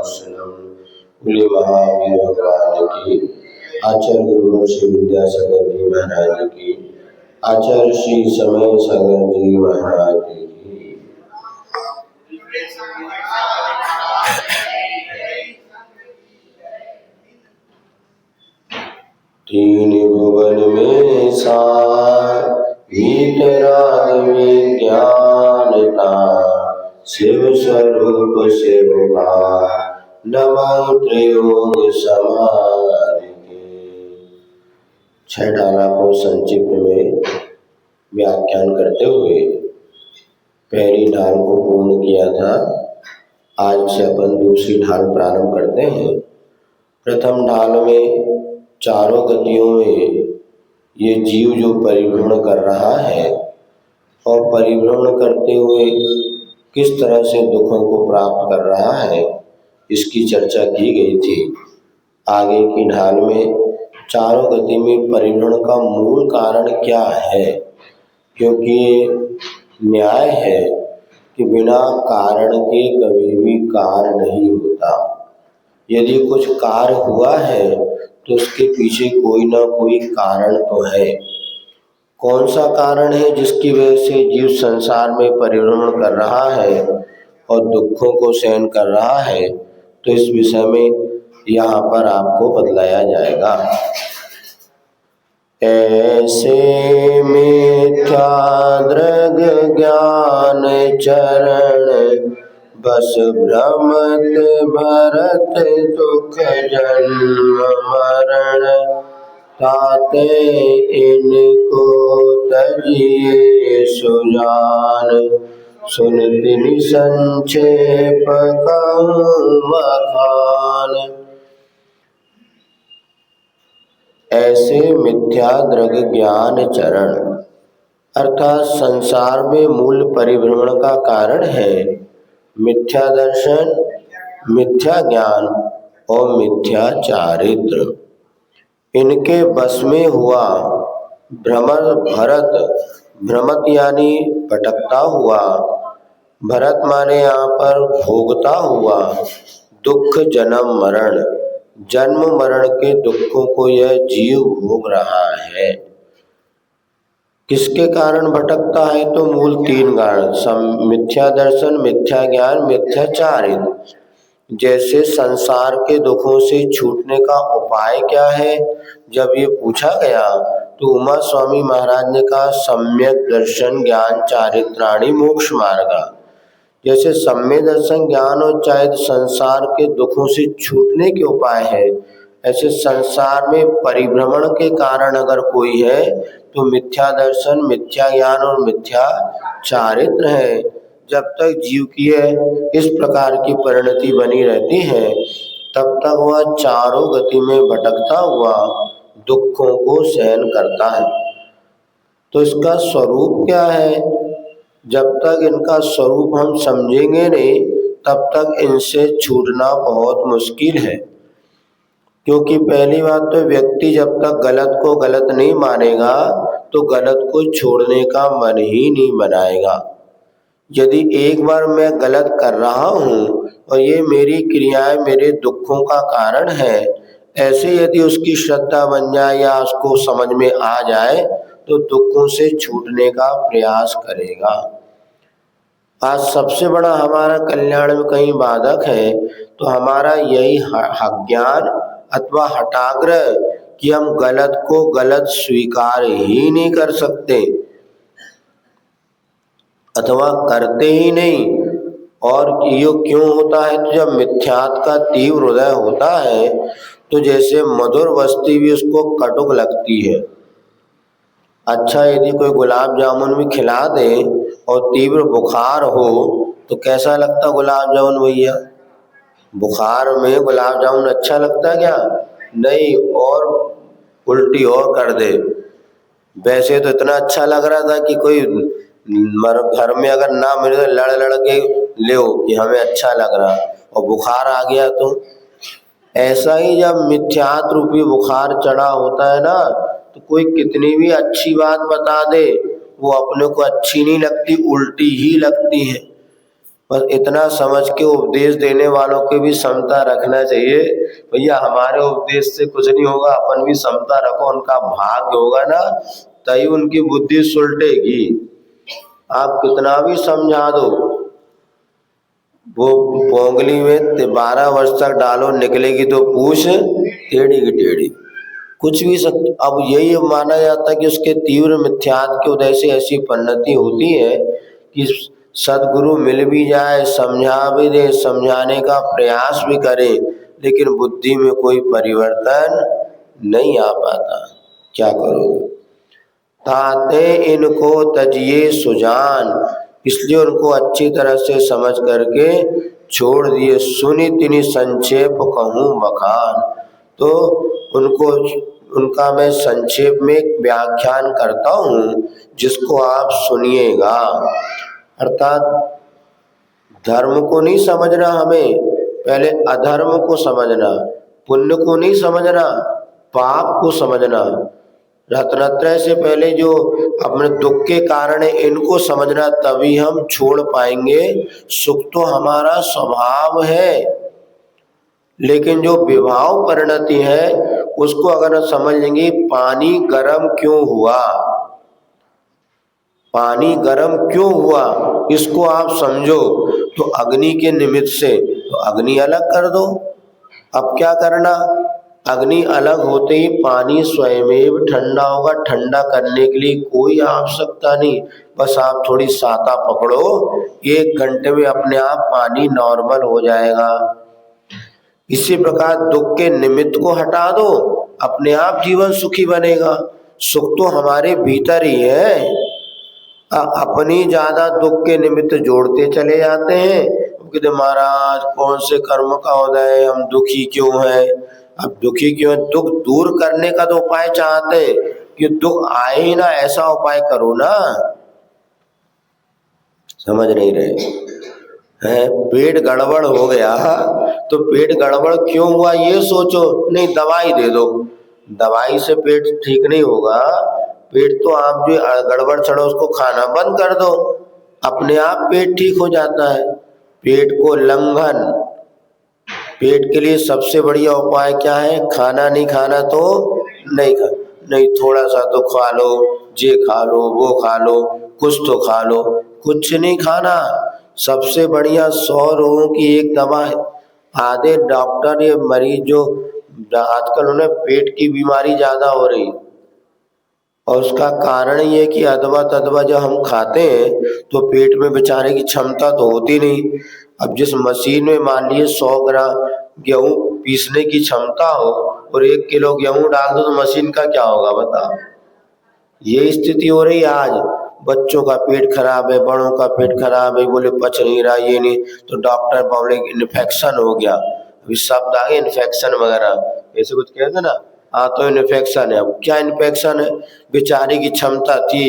महावत्सलम बोले महावीर भगवान की, आचार्य गुरु श्री विद्यासागर जी महाराज की, आचार्य श्री समय सागर जी महाराज की। तीन भुवन में सार भीतराग में ज्ञानता, शिव स्वरूप शिव का नमः प्रयोग समाधि के। छह ढाला को संक्षिप्त में व्याख्यान करते हुए पहली ढाल को पूर्ण किया था। आज से अपन दूसरी ढाल प्रारंभ करते हैं। प्रथम ढाल में चारों गतियों में ये जीव जो परिभ्रमण कर रहा है और परिभ्रमण करते हुए किस तरह से दुखों को प्राप्त कर रहा है, इसकी चर्चा की गई थी। आगे की ढाल में चारों गति में परिभ्रमण का मूल कारण क्या है, क्योंकि ये न्याय है कि बिना कारण के कभी भी कार्य नहीं होता। यदि कुछ कार्य हुआ है तो उसके पीछे कोई ना कोई कारण तो है। कौन सा कारण है जिसकी वजह से जीव संसार में परिभ्रमण कर रहा है और दुखों को सहन कर रहा है, तो इस विषय में यहाँ पर आपको बतलाया जाएगा। ऐसे मिथ्या दृग ज्ञान चरण, बस भ्रमत भरत दुख जन्म मरण, ताते इनको तजिए सुजान, सुनति निसंक्षेप कहूँ बखान। ऐसे मिथ्या दृग ज्ञान चरण अर्थात संसार में मूल परिभ्रमण का कारण है मिथ्या दर्शन, मिथ्या ज्ञान और मिथ्या चारित्र। इनके बस में हुआ भ्रमर भरत, भ्रमत यानी भटकता हुआ, भरत माने यहाँ पर भोगता हुआ, दुख जन्म मरण, जन्म मरण के दुखों को यह जीव भोग रहा है। किसके कारण भटकता है? तो मूल तीन कारण, मिथ्या दर्शन, मिथ्या ज्ञान, मिथ्या चारित्र। जैसे संसार के दुखों से छूटने का उपाय क्या है, जब ये पूछा गया तो उमा स्वामी महाराज ने कहा सम्यक दर्शन ज्ञान चारित्राणि मोक्ष मार्गा। जैसे सम्यक दर्शन ज्ञान और चारित्र संसार के दुखों से छूटने के उपाय है, ऐसे संसार में परिभ्रमण के कारण अगर कोई है तो मिथ्या दर्शन, मिथ्या ज्ञान और मिथ्या चारित्र है। जब तक जीव की इस प्रकार की परिणति बनी रहती है तब तक वह चारों गति में भटकता हुआ दुखों को सहन करता है। तो इसका स्वरूप क्या है? जब तक इनका स्वरूप हम समझेंगे नहीं तब तक इनसे छूटना बहुत मुश्किल है। क्योंकि पहली बात तो व्यक्ति जब तक गलत को गलत नहीं मानेगा तो गलत को छोड़ने का मन ही नहीं बनाएगा। यदि एक बार मैं गलत कर रहा हूँ और ये मेरी क्रियाएं मेरे दुखों का कारण है, ऐसे यदि उसकी श्रद्धा बन जाए या उसको समझ में आ जाए तो दुखों से छूटने का प्रयास करेगा। आज सबसे बड़ा हमारा कल्याण में कहीं बाधक है तो हमारा यही अज्ञान अथवा हठाग्रह कि हम गलत को गलत स्वीकार ही नहीं कर सकते अथवा करते ही नहीं। और ये क्यों होता है? तो जब मिथ्यात्व का तीव्र हृदय होता है तो जैसे मधुर वस्तु भी उसको कटुक लगती है। अच्छा, यदि कोई गुलाब जामुन भी खिला दे और तीव्र बुखार हो तो कैसा लगता गुलाब जामुन भैया? बुखार में गुलाब जामुन अच्छा लगता क्या? नहीं, और उल्टी और कर दे। वैसे तो इतना अच्छा लग रहा था कि कोई घर में अगर ना मिले तो लड़ लड़ के ले कि हमें अच्छा लग रहा, और बुखार आ गया तो ऐसा ही जब मिथ्यात्व रूपी बुखार चढ़ा होता है ना तो कोई कितनी भी अच्छी बात बता दे वो अपने को अच्छी नहीं लगती, उल्टी ही लगती है। बस इतना समझ के उपदेश देने वालों की भी समता रखना चाहिए। भैया हमारे उपदेश से कुछ नहीं होगा, अपन भी समता रखो, उनका भाग्य होगा ना तभी उनकी बुद्धि सुलटेगी। आप कितना भी समझा दो, वो पोंगली में 12 वर्ष तक डालो, निकलेगी तो पूछ टेढ़ी की टेढ़ी, कुछ भी अब यही माना जाता है कि उसके तीव्र मिथ्यात्व के उदय से ऐसी परिणति होती है कि सदगुरु मिल भी जाए, समझा भी दे, समझाने का प्रयास भी करे, लेकिन बुद्धि में कोई परिवर्तन नहीं आ पाता। क्या करोगे? ताते इनको तजिए सुजान, इसलिए उनको अच्छी तरह से समझ करके छोड़ दिए। सुनी तिनी संक्षेप कहूँ बखान, तो उनका मैं संक्षेप में व्याख्यान करता हूँ जिसको आप सुनिएगा। अर्थात धर्म को नहीं समझना, हमें पहले अधर्म को समझना, पुण्य को नहीं समझना, पाप को समझना। रत्नत्रय से पहले जो अपने दुख के कारण है इनको समझना, तभी हम छोड़ पाएंगे। सुख तो हमारा स्वभाव है, लेकिन जो विभाव परिणति है उसको अगर समझ लेंगे, पानी गर्म क्यों हुआ, पानी गर्म क्यों हुआ इसको आप समझो, तो अग्नि के निमित्त से, तो अग्नि अलग कर दो। अब क्या करना, अग्नि अलग होते ही पानी स्वयं ठंडा होगा। ठंडा करने के लिए कोई आवश्यकता नहीं, बस आप थोड़ी साता पकड़ो, 1 घंटे में अपने आप पानी नॉर्मल हो जाएगा। इसी प्रकार दुख के निमित्त को हटा दो, अपने आप जीवन सुखी बनेगा। सुख तो हमारे भीतर ही है, अपनी ज्यादा दुख के निमित्त जोड़ते चले जाते हैं। कहते महाराज कौन से कर्म का उदय है, हम दुखी क्यों हैं? अब दुखी क्यों है? दुख दूर करने का तो उपाय चाहते हैं कि दुख आए ही ना, ऐसा उपाय करो ना। समझ नहीं रहे हैं? पेट गड़बड़ हो गया तो पेट गड़बड़ क्यों हुआ ये सोचो, नहीं दवाई दे दो। दवाई से पेट ठीक नहीं होगा। पेट तो आप जो गड़बड़ चढ़ो उसको खाना बंद कर दो, अपने आप पेट ठीक हो जाता है। पेट को लंघन, पेट के लिए सबसे बढ़िया उपाय क्या है? खाना नहीं खाना तो नहीं खा, नहीं थोड़ा सा तो खा लो, ये खा लो वो खा लो, कुछ तो खा लो, कुछ नहीं खाना। सबसे बढ़िया 100 रोगों की एक दवा है। आधे डॉक्टर ये मरीज जो आजकल उन्हें पेट की बीमारी ज्यादा हो रही, और उसका कारण ये कि अदवा तदवा जब हम खाते हैं तो पेट में बेचारे की क्षमता तो होती नहीं। अब जिस मशीन में मान लीजिए 100 ग्राम गेहूं पीसने की क्षमता हो और 1 किलो गेहूं डाल दो तो मशीन का क्या होगा बताओ। ये स्थिति हो रही आज। बच्चों का पेट खराब है, बड़ों का पेट खराब है, बोले पच नहीं रहा, ये नहीं, तो डॉक्टर बोले इन्फेक्शन हो गया। अभी शब्द आ गए इन्फेक्शन वगैरह, ऐसे कुछ कहते ना, हाँ तो इन्फेक्शन है। अब क्या इन्फेक्शन है? बेचारे की क्षमता थी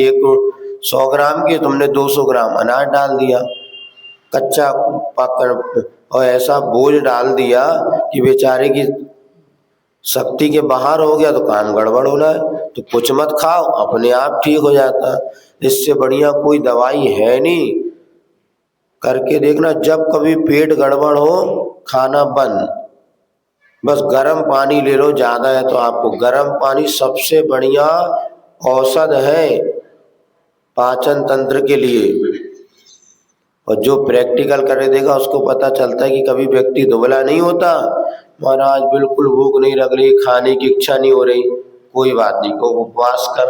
100 ग्राम की, तुमने 200 ग्राम अनाज डाल दिया कच्चा पकड़, और ऐसा बोझ डाल दिया कि बेचारे की शक्ति के बाहर हो गया, तो काम गड़बड़ हो रहा है। तो कुछ मत खाओ, अपने आप ठीक हो जाता। इससे बढ़िया कोई दवाई है नहीं। करके देखना, जब कभी पेट गड़बड़ हो खाना बंद, बस गर्म पानी ले लो। ज्यादा है तो आपको गर्म पानी सबसे बढ़िया औषध है पाचन तंत्र के लिए। और जो प्रैक्टिकल कर देगा उसको पता चलता है कि कभी व्यक्ति दुबला नहीं होता। महाराज बिल्कुल भूख नहीं लग रही, खाने की इच्छा नहीं हो रही, कोई बात नहीं, को उपवास कर।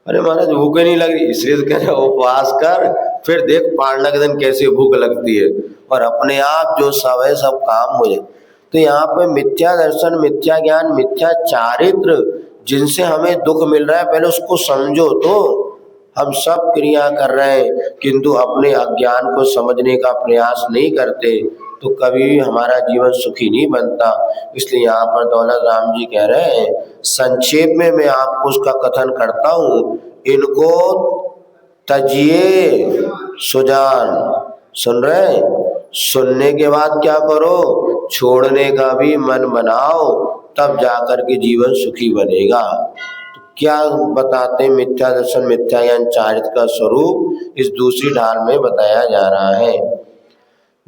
अरे महाराज भूख नहीं लग रही, इसलिए तो कह रहे उपवास कर, फिर देख पारना के दिन कैसे भूख लगती है, और अपने आप जो सब है सब काम हो जाए। तो यहाँ पे मिथ्या दर्शन, मिथ्या ज्ञान, मिथ्या चारित्र जिनसे हमें दुख मिल रहा है, पहले उसको समझो। तो हम सब क्रिया कर रहे हैं किंतु अपने अज्ञान को समझने का प्रयास नहीं करते, तो कभी भी हमारा जीवन सुखी नहीं बनता। इसलिए यहाँ पर दौलत राम जी कह रहे हैं, संक्षेप में मैं आपको उसका कथन करता हूँ, इनको तजिए सुजान। सुन रहे? सुनने के बाद क्या करो? छोड़ने का भी मन बनाओ, तब जाकर के जीवन सुखी बनेगा। तो क्या बताते मिथ्या दर्शन मिथ्या ज्ञान चारित्र का स्वरूप इस दूसरी ढाल में बताया जा रहा है।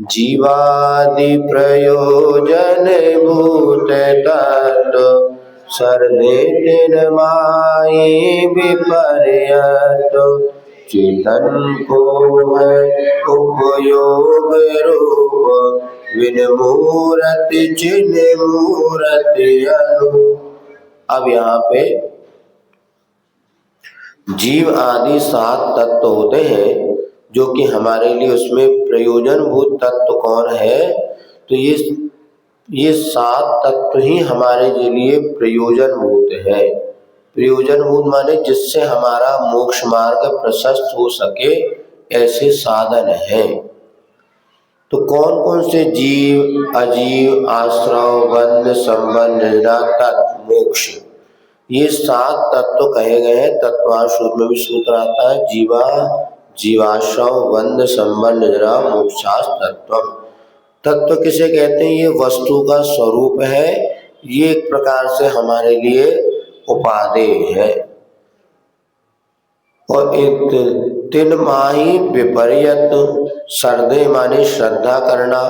जीवादि प्रयोजन भूत तत्व सर्वे तिन माये विपर्यत चेतन को है उपयोग रूप विन मूरति चिन्ह मूरति अनु। अब यहाँ पे जीव आदि 7 तत्व होते हैं जो कि हमारे लिए उसमें प्रयोजन भूत तत्व कौन है, तो ये 7 तत्व ही हमारे लिए प्रयोजन भूत है। प्रयोजन भूत माने जिससे हमारा मोक्ष मार्ग प्रशस्त हो सके ऐसे साधन हैं। तो कौन कौन से जीव, अजीव, आश्रव, बंध, संबंध, निद्रा, तत्, मोक्ष, ये 7 तत्व कहे गए हैं। तत्वार सूत्र में भी सूत्र आता है जीवा जीवाश्रव बंध संबंध निद्रा मोक्षास तत्व। तत्व किसे कहते हैं? ये वस्तु का स्वरूप है, ये एक प्रकार से हमारे लिए उपादेय है। और एक 3 माही विपर्यत, श्रद्धे माने श्रद्धा करना,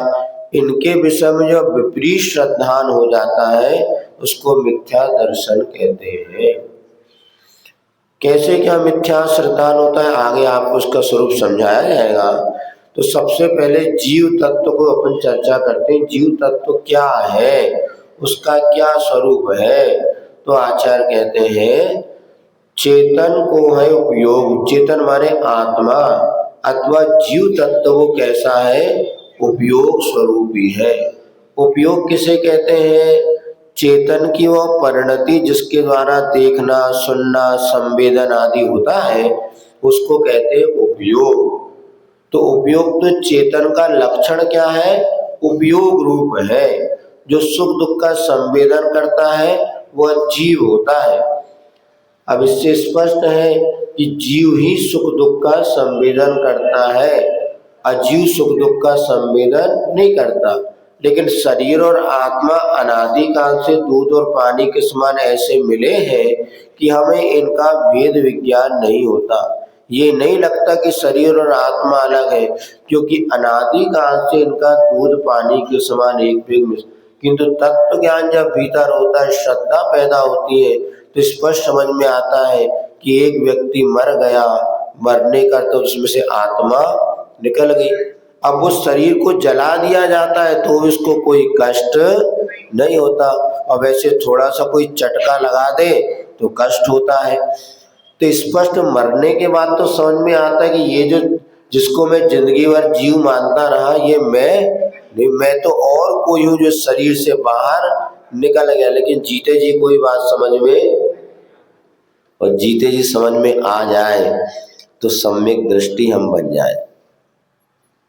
इनके विषय में जो विपरीत श्रद्धान हो जाता है उसको मिथ्या दर्शन कहते हैं। कैसे क्या मिथ्या श्रद्धान होता है, आगे आपको उसका स्वरूप समझाया जाएगा। तो सबसे पहले जीव तत्व को अपन चर्चा करते हैं। जीव तत्व क्या है, उसका क्या स्वरूप है? तो आचार्य कहते हैं चेतन को है उपयोग, चेतन माने आत्मा अथवा जीव तत्व वो कैसा है? उपयोग स्वरूपी है। उपयोग किसे कहते हैं? चेतन की वह परिणति जिसके द्वारा देखना, सुनना, संवेदन आदि होता है उसको कहते हैं उपयोग। तो उपयोग तो चेतन का लक्षण क्या है? उपयोग रूप है। जो सुख दुख का संवेदन करता है वह जीव होता है। अब इससे स्पष्ट है कि जीव ही सुख दुख का संवेदन करता है, अजीव सुख दुख का संवेदन नहीं करता। लेकिन शरीर और आत्मा अनादि काल से दूध और पानी के समान ऐसे मिले हैं कि हमें इनका भेद विज्ञान नहीं होता। ये नहीं लगता कि शरीर और आत्मा अलग है, क्योंकि अनादि काल से इनका दूध पानी के समान एक किंतु तत्व ज्ञान जब भीतर होता है, श्रद्धा पैदा होती है, तो स्पष्ट समझ में आता है कि एक व्यक्ति मर गया, मरने का तो उसमें से आत्मा निकल गई। अब वो शरीर को जला दिया जाता है तो इसको कोई कष्ट नहीं होता, और वैसे थोड़ा सा कोई चटका लगा दे तो कष्ट होता है। तो स्पष्ट मरने के बाद तो समझ में आता है कि ये जो जिसको मैं जिंदगी भर जीव मानता रहा ये मैं तो और कोई हूँ जो शरीर से बाहर निकल गया। लेकिन जीते जी कोई बात समझ में, और जीते जी समझ में आ जाए तो सम्यक दृष्टि हम बन जाए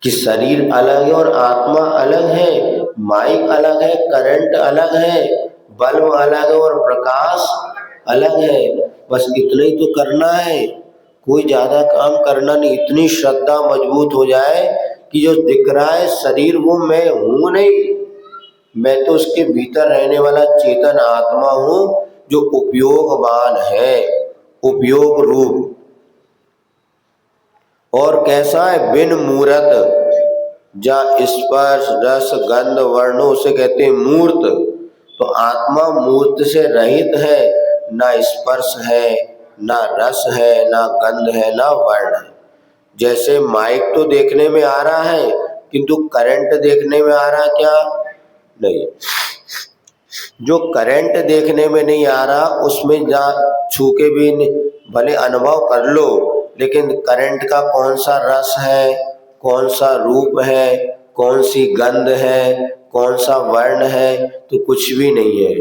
कि शरीर अलग है और आत्मा अलग है, माइक अलग है, करंट अलग है, बल्ब अलग है और प्रकाश अलग है। बस इतना ही तो करना है, कोई ज्यादा काम करना नहीं। इतनी श्रद्धा मजबूत हो जाए कि जो दिख रहा है शरीर वो मैं हूं नहीं, मैं तो उसके भीतर रहने वाला चेतन आत्मा हूं जो उपयोगवान है, उपयोग रूप। और कैसा है? बिन मूर्त, जहाँ स्पर्श रस गंध वर्णों उसे कहते हैं मूर्त। तो आत्मा मूर्त से रहित है, ना स्पर्श है, ना रस है, ना गंध है, ना वर्ण है। जैसे माइक तो देखने में आ रहा है किंतु करंट देखने में आ रहा क्या? नहीं। जो करंट देखने में नहीं आ रहा उसमें जा छू के भी भले अनुभव कर लो, लेकिन करंट का कौन सा रस है, कौन सा रूप है, कौन सी गंध है, कौन सा वर्ण है, तो कुछ भी नहीं है।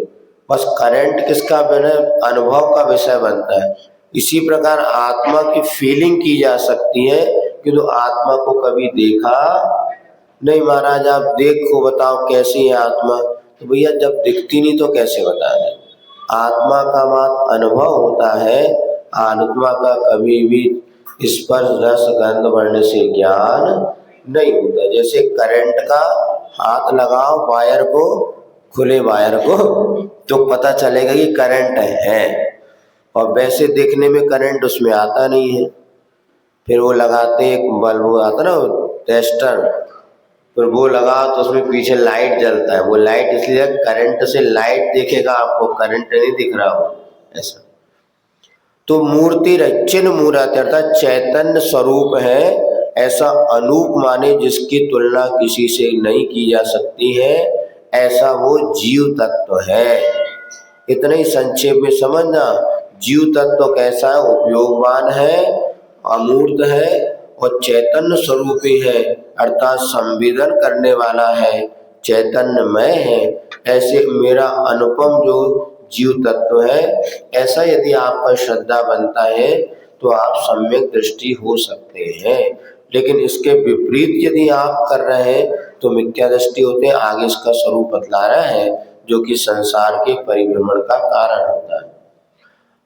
बस करंट किसका बने? अनुभव का विषय बनता है। इसी प्रकार आत्मा की फीलिंग की जा सकती है, किंतु आत्मा को कभी देखा नहीं। महाराज आप देखो बताओ कैसी है आत्मा? तो भैया जब दिखती नहीं तो कैसे बता दें? आत्मा का मात्र अनुभव होता है, आत्मा का कभी भी स्पर्श रस गंध वर्ण से ज्ञान नहीं होता। जैसे करंट का हाथ लगाओ वायर को, खुले वायर को, तो पता चलेगा कि करंट है, और वैसे देखने में करंट उसमें आता नहीं है। फिर वो लगाते एक बल्ब आता ना टेस्टर, फिर वो लगा तो उसमें पीछे लाइट जलता है, वो लाइट इसलिए करंट से लाइट दिखेगा आपको, करंट नहीं दिख रहा हो ऐसा। तो मूर्ति रचिन मूर्त अर्थात चैतन्य स्वरूप है, ऐसा अनूप माने जिसकी तुलना किसी से नहीं की जा सकती है, ऐसा वो जीव तत्व है। इतने ही संक्षेप में समझना, जीव तत्व कैसा है, उपयोगवान है, अमूर्त है और चैतन्य स्वरूपी है, अर्थात संवेदन करने वाला है, चैतन्यमय है। ऐसे मेरा अनुपम जो जीव तत्व है, ऐसा यदि आपका श्रद्धा बनता है तो आप सम्यक दृष्टि हो सकते हैं। लेकिन इसके विपरीत यदि आप कर रहे हैं तो मिथ्या दृष्टि होते हैं। आगे इसका स्वरूप बतला रहा है, जो कि संसार के परिभ्रमण का कारण होता है।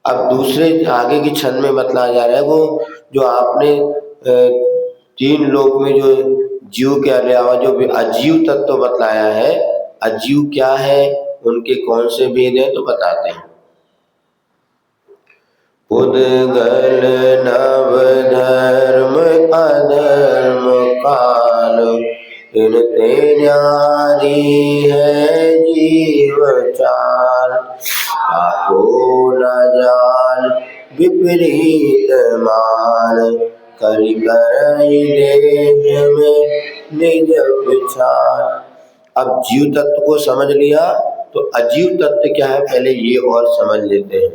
अब दूसरे आगे की छंद में बतलाया जा रहा है, वो जो आपने तीन लोक में जो जीव के अलावा जो अजीव तत्व बतलाया है, अजीव क्या है, उनके कौन से भेद हैं तो बताते हैं। पुद्गल नव धर्म अधर्म काल, इनते न्यारी है जीव चाल। आपो न जान विपरीत मान, करि करई देह में निज विचार। अब जीव तत्व को समझ लिया तो अजीव तत्व क्या है पहले ये और समझ लेते हैं।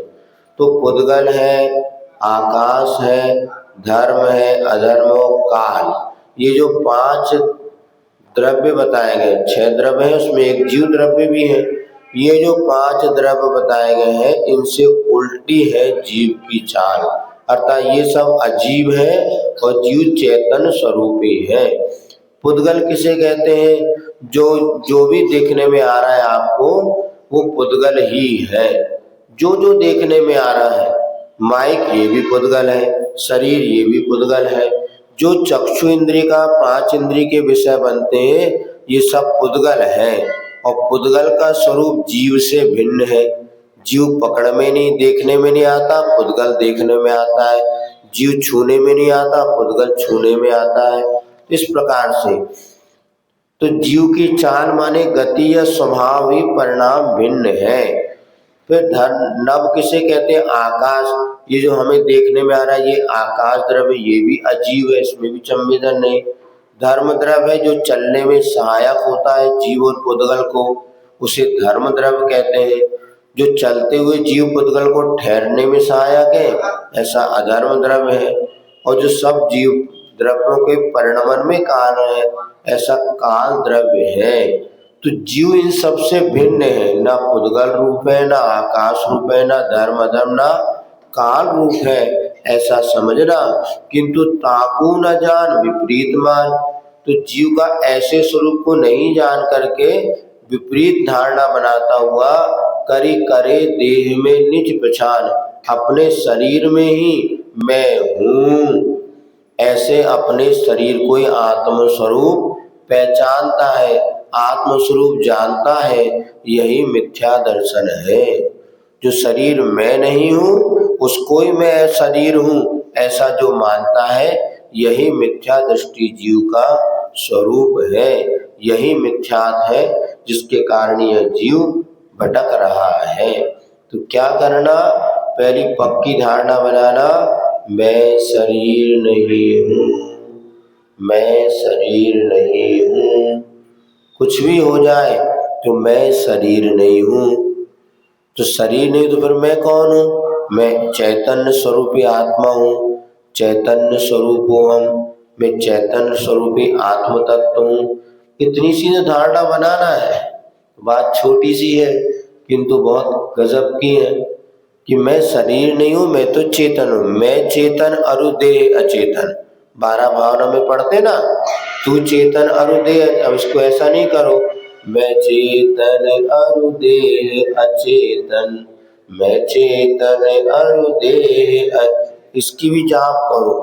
तो पुद्गल है, आकाश है, धर्म है, अधर्म और काल, ये जो पांच द्रव्य बताए गए, 6 द्रव्य है उसमें एक जीव द्रव्य भी है। ये जो 5 द्रव्य बताए गए हैं, इनसे उल्टी है जीव की चाल, अर्थात ये सब अजीव है और जीव चैतन्य स्वरूपी है। पुद्गल किसे कहते हैं, जो भी देखने में आ रहा है आपको वो पुद्गल ही है। जो देखने में आ रहा है, माइक ये भी पुद्गल है, शरीर ये भी पुद्गल है, जो चक्षु इंद्रिय का 5 इंद्रिय के विषय बनते हैं ये सब पुद्गल है। और पुद्गल का स्वरूप जीव से भिन्न है। जीव पकड़ में नहीं, देखने में नहीं आता, पुद्गल देखने में आता है। जीव छूने में नहीं आता, पुद्गल छूने में आता है। इस प्रकार से तो जीव की चाल माने गति या स्वभाव ही परिणाम भिन्न है। फिर नभ किसे कहते हैं, आकाश, ये जो हमें देखने में आ रहा है ये आकाश द्रव्य, ये भी अजीव है, इसमें भी संवेदन नहीं। धर्म द्रव्य है जो चलने में सहायक होता है जीव और पुद्गल को, उसे धर्म द्रव्य कहते हैं। जो चलते हुए जीव पुद्गल को ठहरने में सहायक है, ऐसा अधर्म द्रव्य है। और जो सब जीव द्रव्यों के परिणमन में कारण है, ऐसा काल द्रव्य है। तो जीव इन सबसे भिन्न है, ना पुद्गल रूप है, ना आकाश रूप है, ना धर्म अधर्म, ना काल रूप है, ऐसा समझना। किंतु ताकू न जान विपरीत मान, तो जीव का ऐसे स्वरूप को नहीं जान करके विपरीत धारणा बनाता हुआ करी करे देह में निज पहचान, अपने शरीर में ही मैं हूँ, ऐसे अपने शरीर को ही आत्म स्वरूप पहचानता है, आत्म स्वरूप जानता है। यही मिथ्या दर्शन है। जो शरीर मैं नहीं हूँ, उसको ही मैं शरीर हूँ, ऐसा जो मानता है, यही मिथ्या दृष्टि जीव का स्वरूप है। यही मिथ्यात है जिसके कारण यह जीव भटक रहा है। तो क्या करना, पहली पक्की धारणा बनाना, मैं शरीर नहीं हूँ, मैं शरीर नहीं हूँ। कुछ भी हो जाए तो मैं शरीर नहीं हूँ। तो शरीर नहीं तो फिर मैं कौन हूँ, मैं चैतन्य स्वरूपी आत्मा हूँ, चैतन्य स्वरूप हूँ हम, मैं चैतन्य स्वरूपी आत्म तत्व हूँ। इतनी सी धारणा बनाना है। बात छोटी सी है किंतु बहुत गजब की है कि मैं शरीर नहीं हूँ, मैं तो चेतन हूँ। मैं चेतन अरुदेह अचेतन, 12 भावना में पढ़ते ना, तू चेतन अरुदेह। अब इसको ऐसा नहीं करो, मैं चेतन अरुदेह अचेतन, मैं चेतन अरुदेह, इसकी भी जाप करो,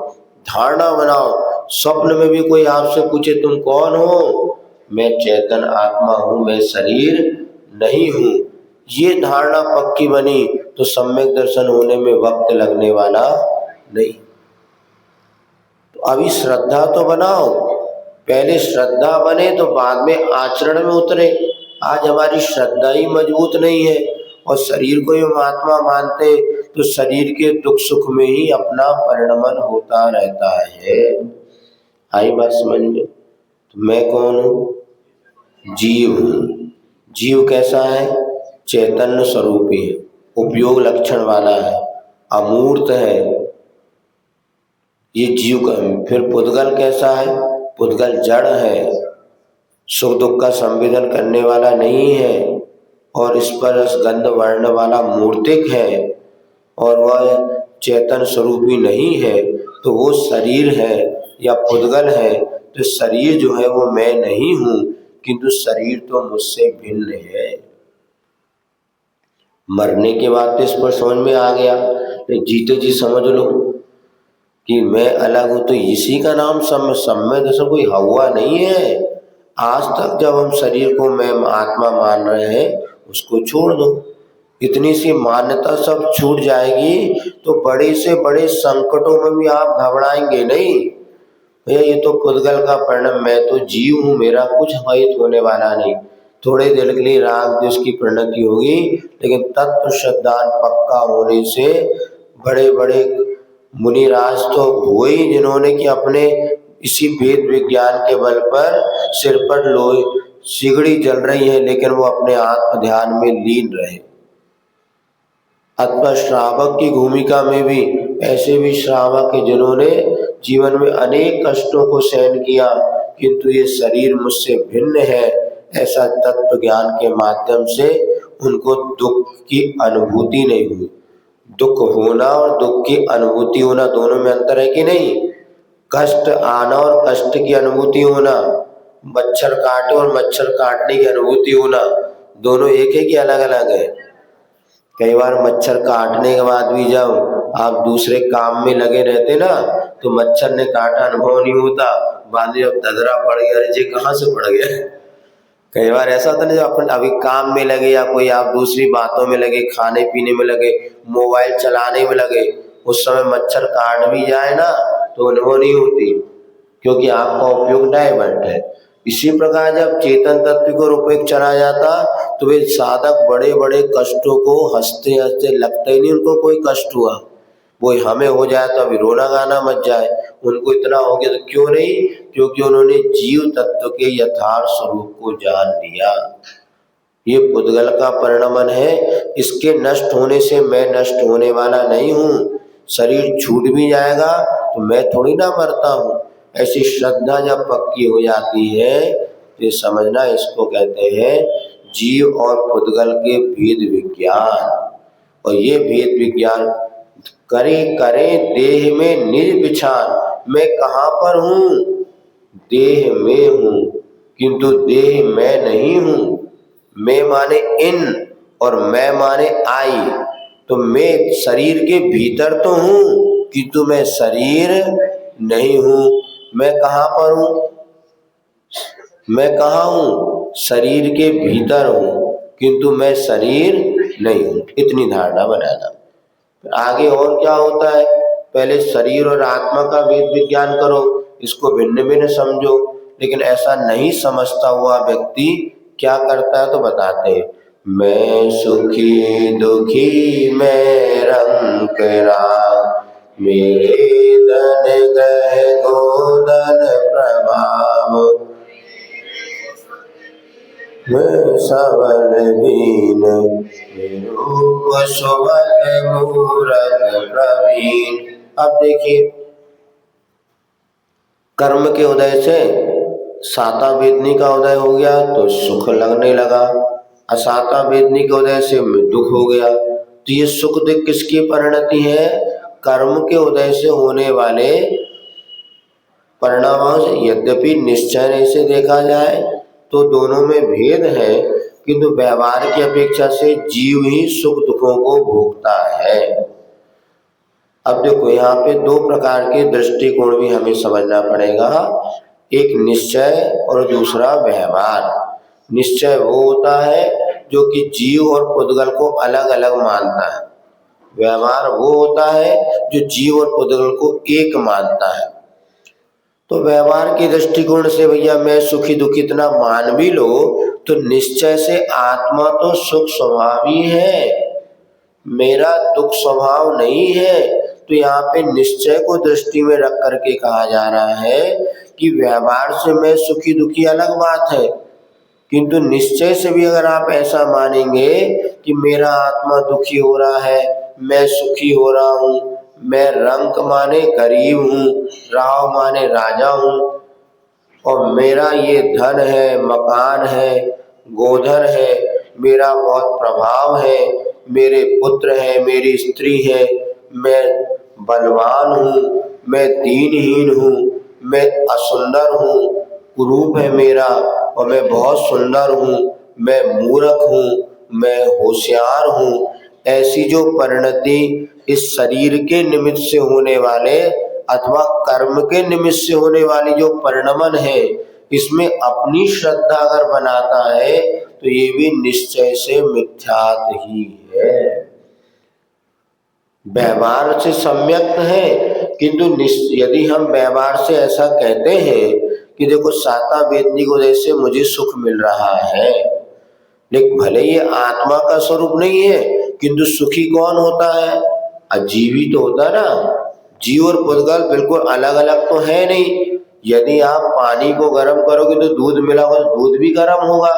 धारणा बनाओ। स्वप्न में भी कोई आपसे पूछे तुम कौन हो, मैं चेतन आत्मा हूँ, मैं शरीर नहीं हूँ। ये धारणा पक्की बनी तो सम्यक दर्शन होने में वक्त लगने वाला नहीं। तो अभी श्रद्धा तो बनाओ, पहले श्रद्धा बने तो बाद में आचरण में उतरे। आज हमारी श्रद्धा ही मजबूत नहीं है और शरीर को ही हम आत्मा मानते, तो शरीर के दुख सुख में ही अपना परिणमन होता रहता है। आई बात समझ में? तो मैं कौन हूँ? जीव हूँ। जीव कैसा है? चैतन्य स्वरूपी है, उपयोग लक्षण वाला है, अमूर्त है, ये जीव का। फिर पुद्गल कैसा है? पुद्गल जड़ है, सुख दुख का संवेदन करने वाला नहीं है और स्पर्श गंध वर्ण वाला मूर्तिक है और वह चेतन स्वरूपी नहीं है, तो वो शरीर है या पुद्गल है। तो शरीर जो है वो मैं नहीं हूँ, किंतु शरीर तो मुझसे भिन्न है। मरने के बाद तो इस पर समझ में आ गया, तो जीते जी समझ लो कि मैं अलग हूँ। तो इसी का नाम सम्य दर्शन कोई हुआ नहीं है। आज तक जब हम शरीर को मैं आत्मा मान रहे हैं, उसको छोड़ दो। इतनी सी मान्यता सब छूट जाएगी तो बड़े से बड़े संकटों में भी आप घबराएंगे नहीं। भैया ये तो पुद्गल का परिणाम, मैं तो जीव हूँ, मेरा कुछ हित होने वाला नहीं। थोड़े देर के लिए राग द्वेष की परिणति होगी, लेकिन तत्व श्रद्धान पक्का होने से बड़े बड़े मुनिराज तो हुए ही, जिन्होंने कि अपने इसी वेद विज्ञान के बल पर सिर पर लोहे सिगड़ी जल रही है, लेकिन वो अपने आत्म ध्यान में लीन रहे। अथवा श्रावक की भूमिका में भी ऐसे भी श्रावक है जिन्होंने जीवन में अनेक कष्टों को सहन किया, किंतु ये शरीर मुझसे भिन्न है, ऐसा तत्व ज्ञान के माध्यम से उनको दुख की अनुभूति नहीं हुई। दुख होना और दुख की अनुभूति होना दोनों में अंतर है कि नहीं? कष्ट आना और कष्ट की अनुभूति होना, मच्छर काटे और मच्छर काटने की अनुभूति होना, दोनों एक है कि अलग अलग है? कई बार मच्छर काटने के बाद भी जब आप दूसरे काम में लगे रहते ना, तो मच्छर ने काटा अनुभव नहीं होता, बाद में जब ददरा पड़ गया, अरे जी कहाँ से पड़ गया। कई बार ऐसा होता ना, जब अपन अभी काम में लगे या कोई आप दूसरी बातों में लगे, खाने पीने में लगे, मोबाइल चलाने में लगे, उस समय मच्छर काट भी जाए ना तो अनुभव नहीं होती, क्योंकि आपका उपयोग डाइवर्ट है। इसी प्रकार जब चेतन तत्व को उपयोग चला जाता तो वे साधक बड़े बड़े कष्टों को हंसते हंसते, लगता ही नहीं उनको कोई कष्ट हुआ। वो हमें हो जाए तो अभी रोना गाना मच जाए, उनको इतना हो गया तो क्यों नहीं? क्योंकि उन्होंने जीव तत्व के यथार्थ स्वरूप को जान लिया। ये पुद्गल का परिणमन है, इसके नष्ट होने से मैं नष्ट होने वाला नहीं हूँ। शरीर छूट भी जाएगा तो मैं थोड़ी ना मरता हूँ। ऐसी श्रद्धा जब पक्की हो जाती है तो ये समझना, इसको कहते हैं जीव और पुद्गल के भेद विज्ञान। और ये भेद विज्ञान करे करे देह में निज विछान। मैं कहाँ पर हूँ? देह में हूँ, किंतु देह मैं नहीं हूँ। मैं माने इन और मैं माने आई, तो मैं शरीर के भीतर तो हूँ, किंतु मैं शरीर नहीं हूँ। मैं कहाँ पर हूँ? मैं कहाँ हूँ? शरीर के भीतर हूँ, किंतु मैं शरीर नहीं हूँ। इतनी धारणा बनाना। आगे और क्या होता है? पहले शरीर और आत्मा का भेद विज्ञान करो, इसको भिन्न भिन्न समझो। लेकिन ऐसा नहीं समझता हुआ व्यक्ति क्या करता है तो बताते हैं, मैं सुखी दुखी मैं रंग राग, मेरे धन गए गोधन प्रभाव, मैं सबल दीन रूप सुबल मूरत प्रवीण। अब देखिए, कर्म के उदय से साता वेदनी का उदय हो गया तो सुख लगने लगा, असाता वेदनी के उदय से दुख हो गया। तो ये सुख दुख किसकी परिणति है? कर्म के उदय से होने वाले परिणामों से। यद्यपि निश्चय से देखा जाए तो दोनों में भेद है, किंतु व्यवहार की अपेक्षा से जीव ही सुख दुखों को भोगता है। अब देखो, यहाँ पे दो प्रकार के दृष्टिकोण भी हमें समझना पड़ेगा, एक निश्चय और दूसरा व्यवहार। निश्चय वो होता है जो कि जीव और पुद्गल को अलग अलग मानता है, व्यवहार वो होता है जो जीव और पुद्गल को एक मानता है। तो व्यवहार के दृष्टिकोण से भैया मैं सुखी दुखी इतना मान भी लो तो निश्चय से आत्मा तो सुख स्वभावी है, मेरा दुख स्वभाव नहीं है। तो यहाँ पे निश्चय को दृष्टि में रख करके कहा जा रहा है कि व्यवहार से मैं सुखी दुखी अलग बात है, किंतु निश्चय से भी अगर आप ऐसा मानेंगे कि मेरा आत्मा दुखी हो रहा है, मैं सुखी हो रहा हूँ, मैं रंक माने गरीब हूँ, राव माने राजा हूँ, और मेरा ये धन है, मकान है, गोधन है, मेरा बहुत प्रभाव है, मेरे पुत्र है, मेरी स्त्री है, मैं बलवान हूँ, मैं दीनहीन हूँ, मैं असुंदर हूँ, कुरूप है मेरा, और मैं बहुत सुंदर हूँ, मैं मूर्ख हूँ, मैं होशियार हूँ। ऐसी जो परिणति इस शरीर के निमित्त से होने वाले अथवा कर्म के निमित्त से होने वाली जो परिणमन है, इसमें अपनी श्रद्धा अगर बनाता है तो ये भी निश्चय से मिथ्यात ही है। व्यवहार से सम्यक है, किंतु यदि हम व्यवहार से ऐसा कहते हैं कि देखो साता बेदनी को जैसे मुझे सुख मिल रहा है, लेकिन भले ये आत्मा का स्वरूप नहीं है, किंतु सुखी कौन होता है? अजीवी तो होता है ना। जीव और पुद्गल बिल्कुल अलग अलग तो है नहीं। यदि आप पानी को गर्म करोगे तो दूध मिला होगा तो दूध भी गर्म होगा।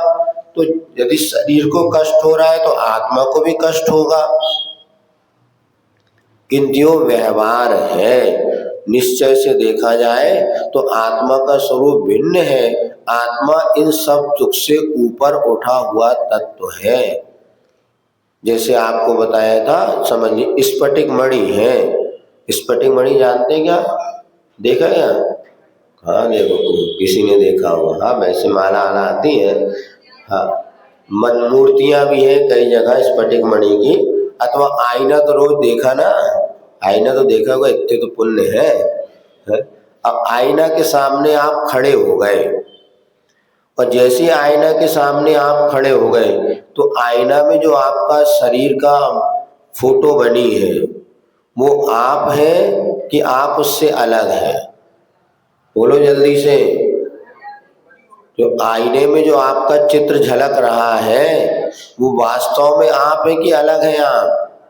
तो यदि शरीर को कष्ट हो रहा है तो आत्मा को भी कष्ट होगा। किंतु जो व्यवहार है, निश्चय से देखा जाए तो आत्मा का स्वरूप भिन्न है। आत्मा इन सब दुख से ऊपर उठा हुआ तत्व है। जैसे आपको बताया था, समझिए स्फटिक मणि है। स्फटिक मणि जानते हैं क्या? देखा क्या? हाँ देखो, किसी ने देखा होगा। हाँ वैसे माला आला आती है। हाँ, मन मूर्तियां भी है कई जगह स्फटिक मणि की। अथवा आईना तो रोज देखा ना, आईना तो देखा होगा, इतने तो पुण्य है। अब आईना के सामने आप खड़े हो गए, और जैसे आईना के सामने आप खड़े हो गए तो आईना में जो आपका शरीर का फोटो बनी है वो आप है कि आप उससे अलग है? बोलो जल्दी से। जो आईने में जो आपका चित्र झलक रहा है वो वास्तव में आप है कि अलग है? आप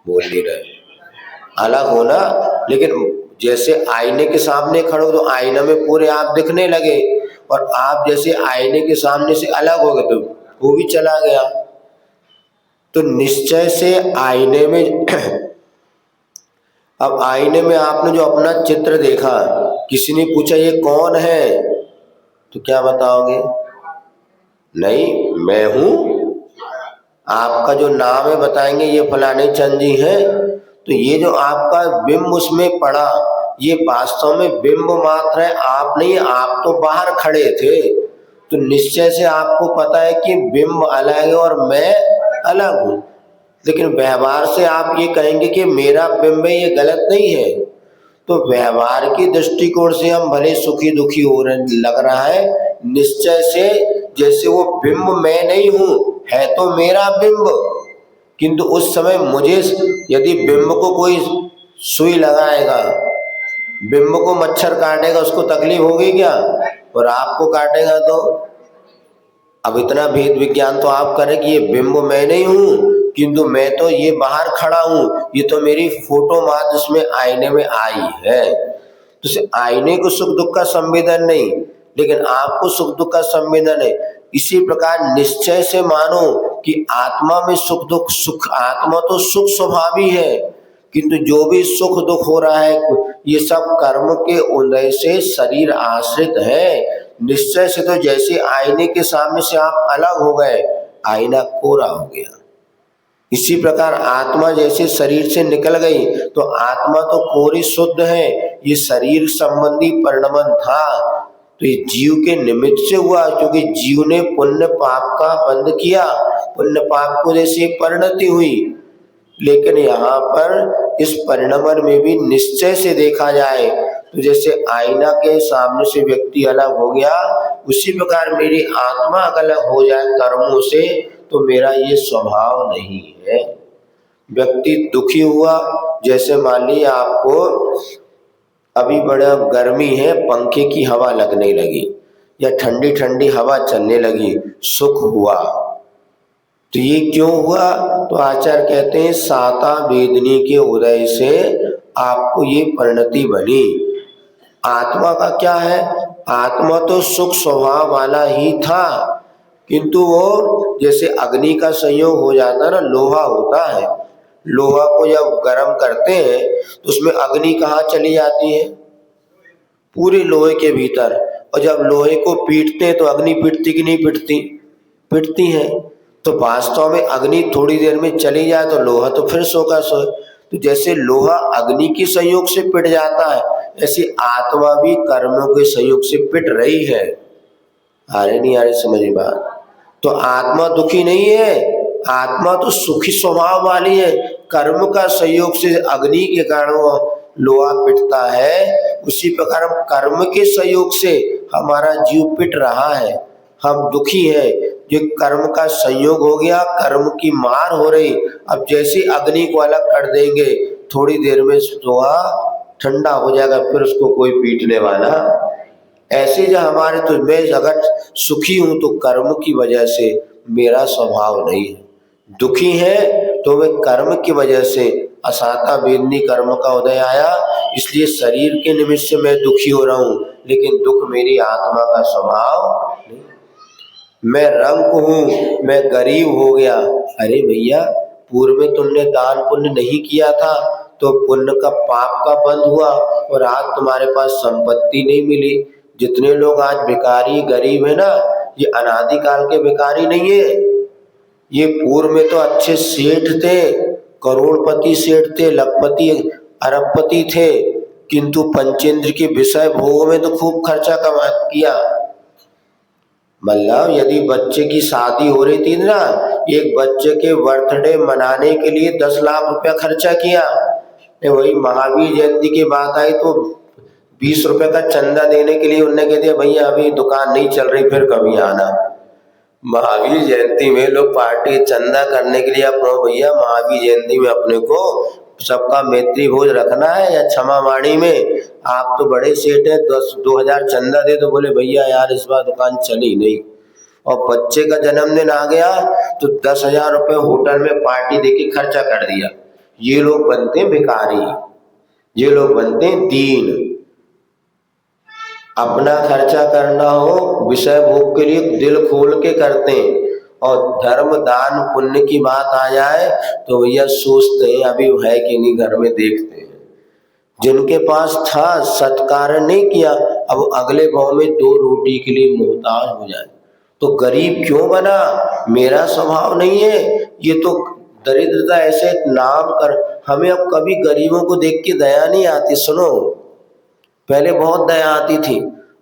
बोल नहीं रहे। अलग हो ना। लेकिन जैसे आईने के सामने खड़े हो तो आईना में पूरे आप दिखने लगे, और आप जैसे आईने के सामने से अलग हो गए तो वो भी चला गया। तो निश्चय से आईने में अब आईने में आपने जो अपना चित्र देखा, किसी ने पूछा ये कौन है, तो क्या बताओगे? नहीं, मैं हूं। आपका जो नाम है बताएंगे ये फलाने चंद जी है। तो ये जो आपका बिंब उसमें पड़ा, ये वास्तव में बिंब मात्र है, आप नहीं। आप तो बाहर खड़े थे। तो निश्चय से आपको पता है कि बिंब अलग है और मैं अलग हूं। लेकिन व्यवहार से आप ये कहेंगे कि मेरा बिंब है, ये गलत नहीं है। तो व्यवहार की दृष्टिकोण से हम भले सुखी दुखी हो रहे लग रहा है, निश्चय से जैसे वो बिंब मैं नहीं हूं, है तो मेरा बिंब। किंतु उस समय मुझे यदि बिंब को कोई सुई लगाएगा, बिंब को मच्छर काटेगा, उसको तकलीफ होगी क्या? और आपको काटेगा तो? अब इतना भेद विज्ञान तो आप करें कि ये बिंब मैं नहीं हूं, किंतु मैं तो ये बाहर खड़ा हूं, ये तो मेरी फोटो मात्र इसमें आईने में आई है। तो आईने को सुख दुख का संवेदन नहीं, लेकिन आपको सुख दुख का संवेदन है। इसी प्रकार निश्चय से मानो कि आत्मा में सुख दुख, सुख आत्मा तो सुख स्वभावी है, किंतु जो भी सुख दुख हो रहा है ये सब कर्म के उदय से शरीर आश्रित है। निश्चय से तो जैसे आईने के सामने से आप अलग हो गए, आईना कोरा हो गया। इसी प्रकार आत्मा जैसे शरीर से निकल गई तो आत्मा तो कोरी शुद्ध है। ये शरीर संबंधी परिणमन था तो ये जीव के निमित्त से हुआ, क्योंकि जीव ने पुण्य पाप का बंध किया, पुण्य पाप को जैसे परिणति हुई। लेकिन यहाँ पर इस परिणमन में भी निश्चय से देखा जाए तो जैसे आईना के सामने से व्यक्ति अलग हो गया, उसी प्रकार मेरी आत्मा अलग हो जाए कर्मों से, तो मेरा ये स्वभाव नहीं है। व्यक्ति दुखी हुआ, जैसे मान लीजिए आपको अभी बड़ा गर्मी है, पंखे की हवा लगने लगी या ठंडी ठंडी हवा चलने लगी, सुख हुआ। तो ये क्यों हुआ? तो आचार्य कहते हैं साता वेदनी के उदय से आपको ये परिणति बनी। आत्मा का क्या है? आत्मा तो सुख स्वभाव वाला ही था, किंतु वो जैसे अग्नि का संयोग हो जाता है ना, लोहा होता है, लोहा को जब गर्म करते हैं तो उसमें अग्नि कहाँ चली जाती है? पूरे लोहे के भीतर। और जब लोहे को पीटते हैं तो अग्नि पिटती कि नहीं पिटती? पिटती है। तो वास्तव में अग्नि थोड़ी देर में चली जाए तो लोहा तो फिर सो का सोए। तो जैसे लोहा अग्नि के संयोग से पिट जाता है, ऐसे आत्मा भी कर्मों के संयोग से पिट रही है। आ रही नहीं आ रही समझ में बात? तो आत्मा दुखी नहीं है, आत्मा तो सुखी स्वभाव वाली है। कर्म का संयोग से अग्नि के कारण लोहा पिटता है, उसी प्रकार हम कर्म के संयोग से हमारा जीव पिट रहा है, हम दुखी है। जो कर्म का संयोग हो गया, कर्म की मार हो रही। अब जैसे अग्नि को अलग कर देंगे, थोड़ी देर में लोहा ठंडा हो जाएगा, फिर उसको कोई पीटने वाला। ऐसे जो हमारे, तो मैं अगर सुखी हूं तो कर्म की वजह से मेरा स्वभाव नहीं है, दुखी है तो वे कर्म की वजह से। असाता वेदनी कर्म का उदय आया, इसलिए शरीर के निमित्त से मैं दुखी हो रहा हूं, लेकिन दुख मेरी आत्मा का स्वभाव नहीं। मैं रंक हूं, मैं गरीब हो गया। अरे भैया, पूर्व में तुमने दान पुण्य नहीं किया था तो पुण्य का पाप का बंद हुआ और आज तुम्हारे पास संपत्ति नहीं मिली। जितने लोग आज भिखारी गरीब है ना, ये अनादिकाल के भिखारी नहीं है, ये पूर्व में तो अच्छे सेठ थे, करोड़पति सेठ थे, लखपति अरबपति थे, किंतु पंचेंद्र के विषय भोग में तो खूब खर्चा कमा किया। मतलब यदि बच्चे की शादी हो रही थी ना, एक बच्चे के बर्थडे मनाने के लिए 10 लाख रुपया खर्चा किया। वही महावीर जयंती की बात आई तो 20 रुपए का चंदा देने के लिए उन्होंने कह दिया भैया अभी दुकान नहीं चल रही, फिर कभी आना। महावीर जयंती में लोग पार्टी चंदा करने के लिए, आप भैया महावीर जयंती में अपने को सबका मैत्री भोज रखना है या क्षमा वाणी में, आप तो बड़े सेठ है, 2,000 चंदा दे। तो बोले भैया यार इस बार दुकान चली नहीं। और बच्चे का जन्मदिन आ गया तो 10,000 रुपये होटल में पार्टी देके खर्चा कर दिया। ये लोग बनते हैं भिखारी, ये लोग बनते हैं दीन। अपना खर्चा करना हो विषय भोग के लिए दिल खोल के करते हैं, और धर्म दान पुण्य की बात आ जाए तो भैया सोचते हैं अभी है कि नहीं, घर में देखते हैं। जिनके पास था सत्कार नहीं किया, अब अगले भाव में 2 रोटी के लिए मोहताज हो जाए। तो गरीब क्यों बना? मेरा स्वभाव नहीं है। ये तो दरिद्रता ऐसे नाम कर, हमें अब कभी गरीबों को देख के दया नहीं आती। सुनो, पहले बहुत दया आती थी,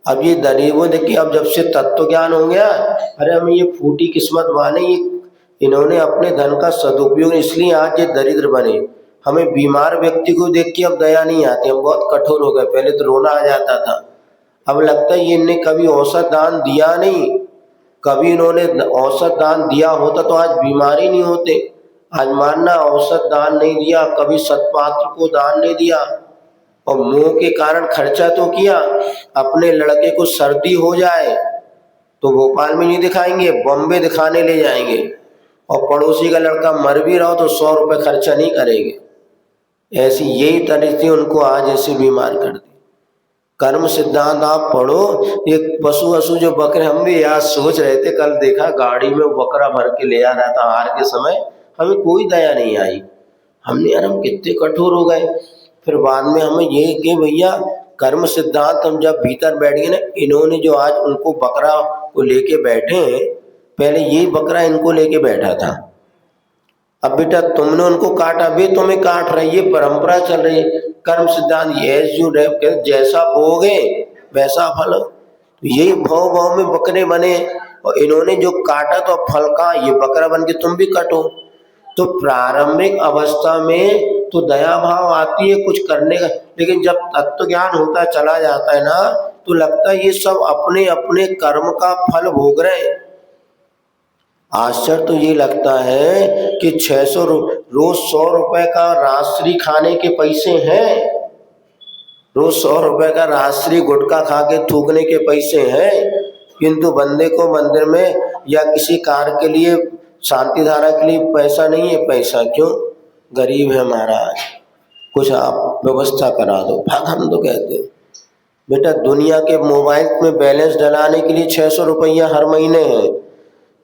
अब ये गरीबों देख के, अब जब से तत्व ज्ञान हो गया, अरे हम ये फूटी किस्मत वाले, इन्होंने अपने धन का सदुपयोग, इसलिए आज ये दरिद्र बने। हमें बीमार व्यक्ति को देख के अब दया नहीं आती, हम बहुत कठोर हो गए। पहले तो रोना आ जाता था, अब लगता है ये इनने कभी औसत दान दिया नहीं, कभी इन्होंने औसत दान दिया होता तो आज बीमार ही नहीं होते। आज मानना औसत दान नहीं दिया, कभी सत्पात्र को दान नहीं दिया, और मोह के कारण खर्चा तो किया। अपने लड़के को सर्दी हो जाए तो भोपाल में नहीं दिखाएंगे, बॉम्बे दिखाने ले जाएंगे, और पड़ोसी का लड़का मर भी रहा हो तो 100 रुपये खर्चा नहीं करेंगे। ऐसी यही तरीके उनको आज ऐसे बीमार कर दी। कर्म सिद्धांत आप पढ़ो, ये पशु वसु जो बकरे, हम भी यार सोच रहे थे, कल देखा गाड़ी में बकरा भर के ले आ रहा था हार के समय, हमें कोई दया नहीं आई। हमने यार हम कितने कठोर हो गए। फिर बाद में हमें ये कि भैया कर्म सिद्धांत, हम जब भीतर बैठ गए ना, इन्होंने जो आज उनको बकरा को लेके बैठे हैं, पहले यही बकरा इनको लेके बैठा था। अब बेटा तुमने उनको काटा, वे तुम्हें काट रहे, ये परंपरा चल रही है। कर्म सिद्धांत ये जो जैसा बोगे वैसा फल, यही भाव भाव में बकरे बने, और इन्होंने जो काटा तो फल का ये बकरा बन के तुम भी कटो। तो प्रारंभिक अवस्था में तो दया भाव आती है कुछ करने का, लेकिन जब तत्व ज्ञान होता चला जाता है ना, तो लगता है ये सब अपने अपने कर्म का फल भोग रहे हैं। आश्चर्य तो ये लगता है कि 600 रोज 100 रुपए का रात्रि खाने के पैसे हैं, रोज 100 रुपए का राजश्री गुटखा खा के थूकने के पैसे हैं, किंतु बंदे को मंदिर में या किसी कार्य के लिए, शांति धारा के लिए पैसा नहीं है। पैसा क्यों? गरीब है महाराज, कुछ आप व्यवस्था करा दो। भाग हम तो कहते हैं बेटा दुनिया के मोबाइल में बैलेंस डलाने के लिए 600 रुपया हर महीने है।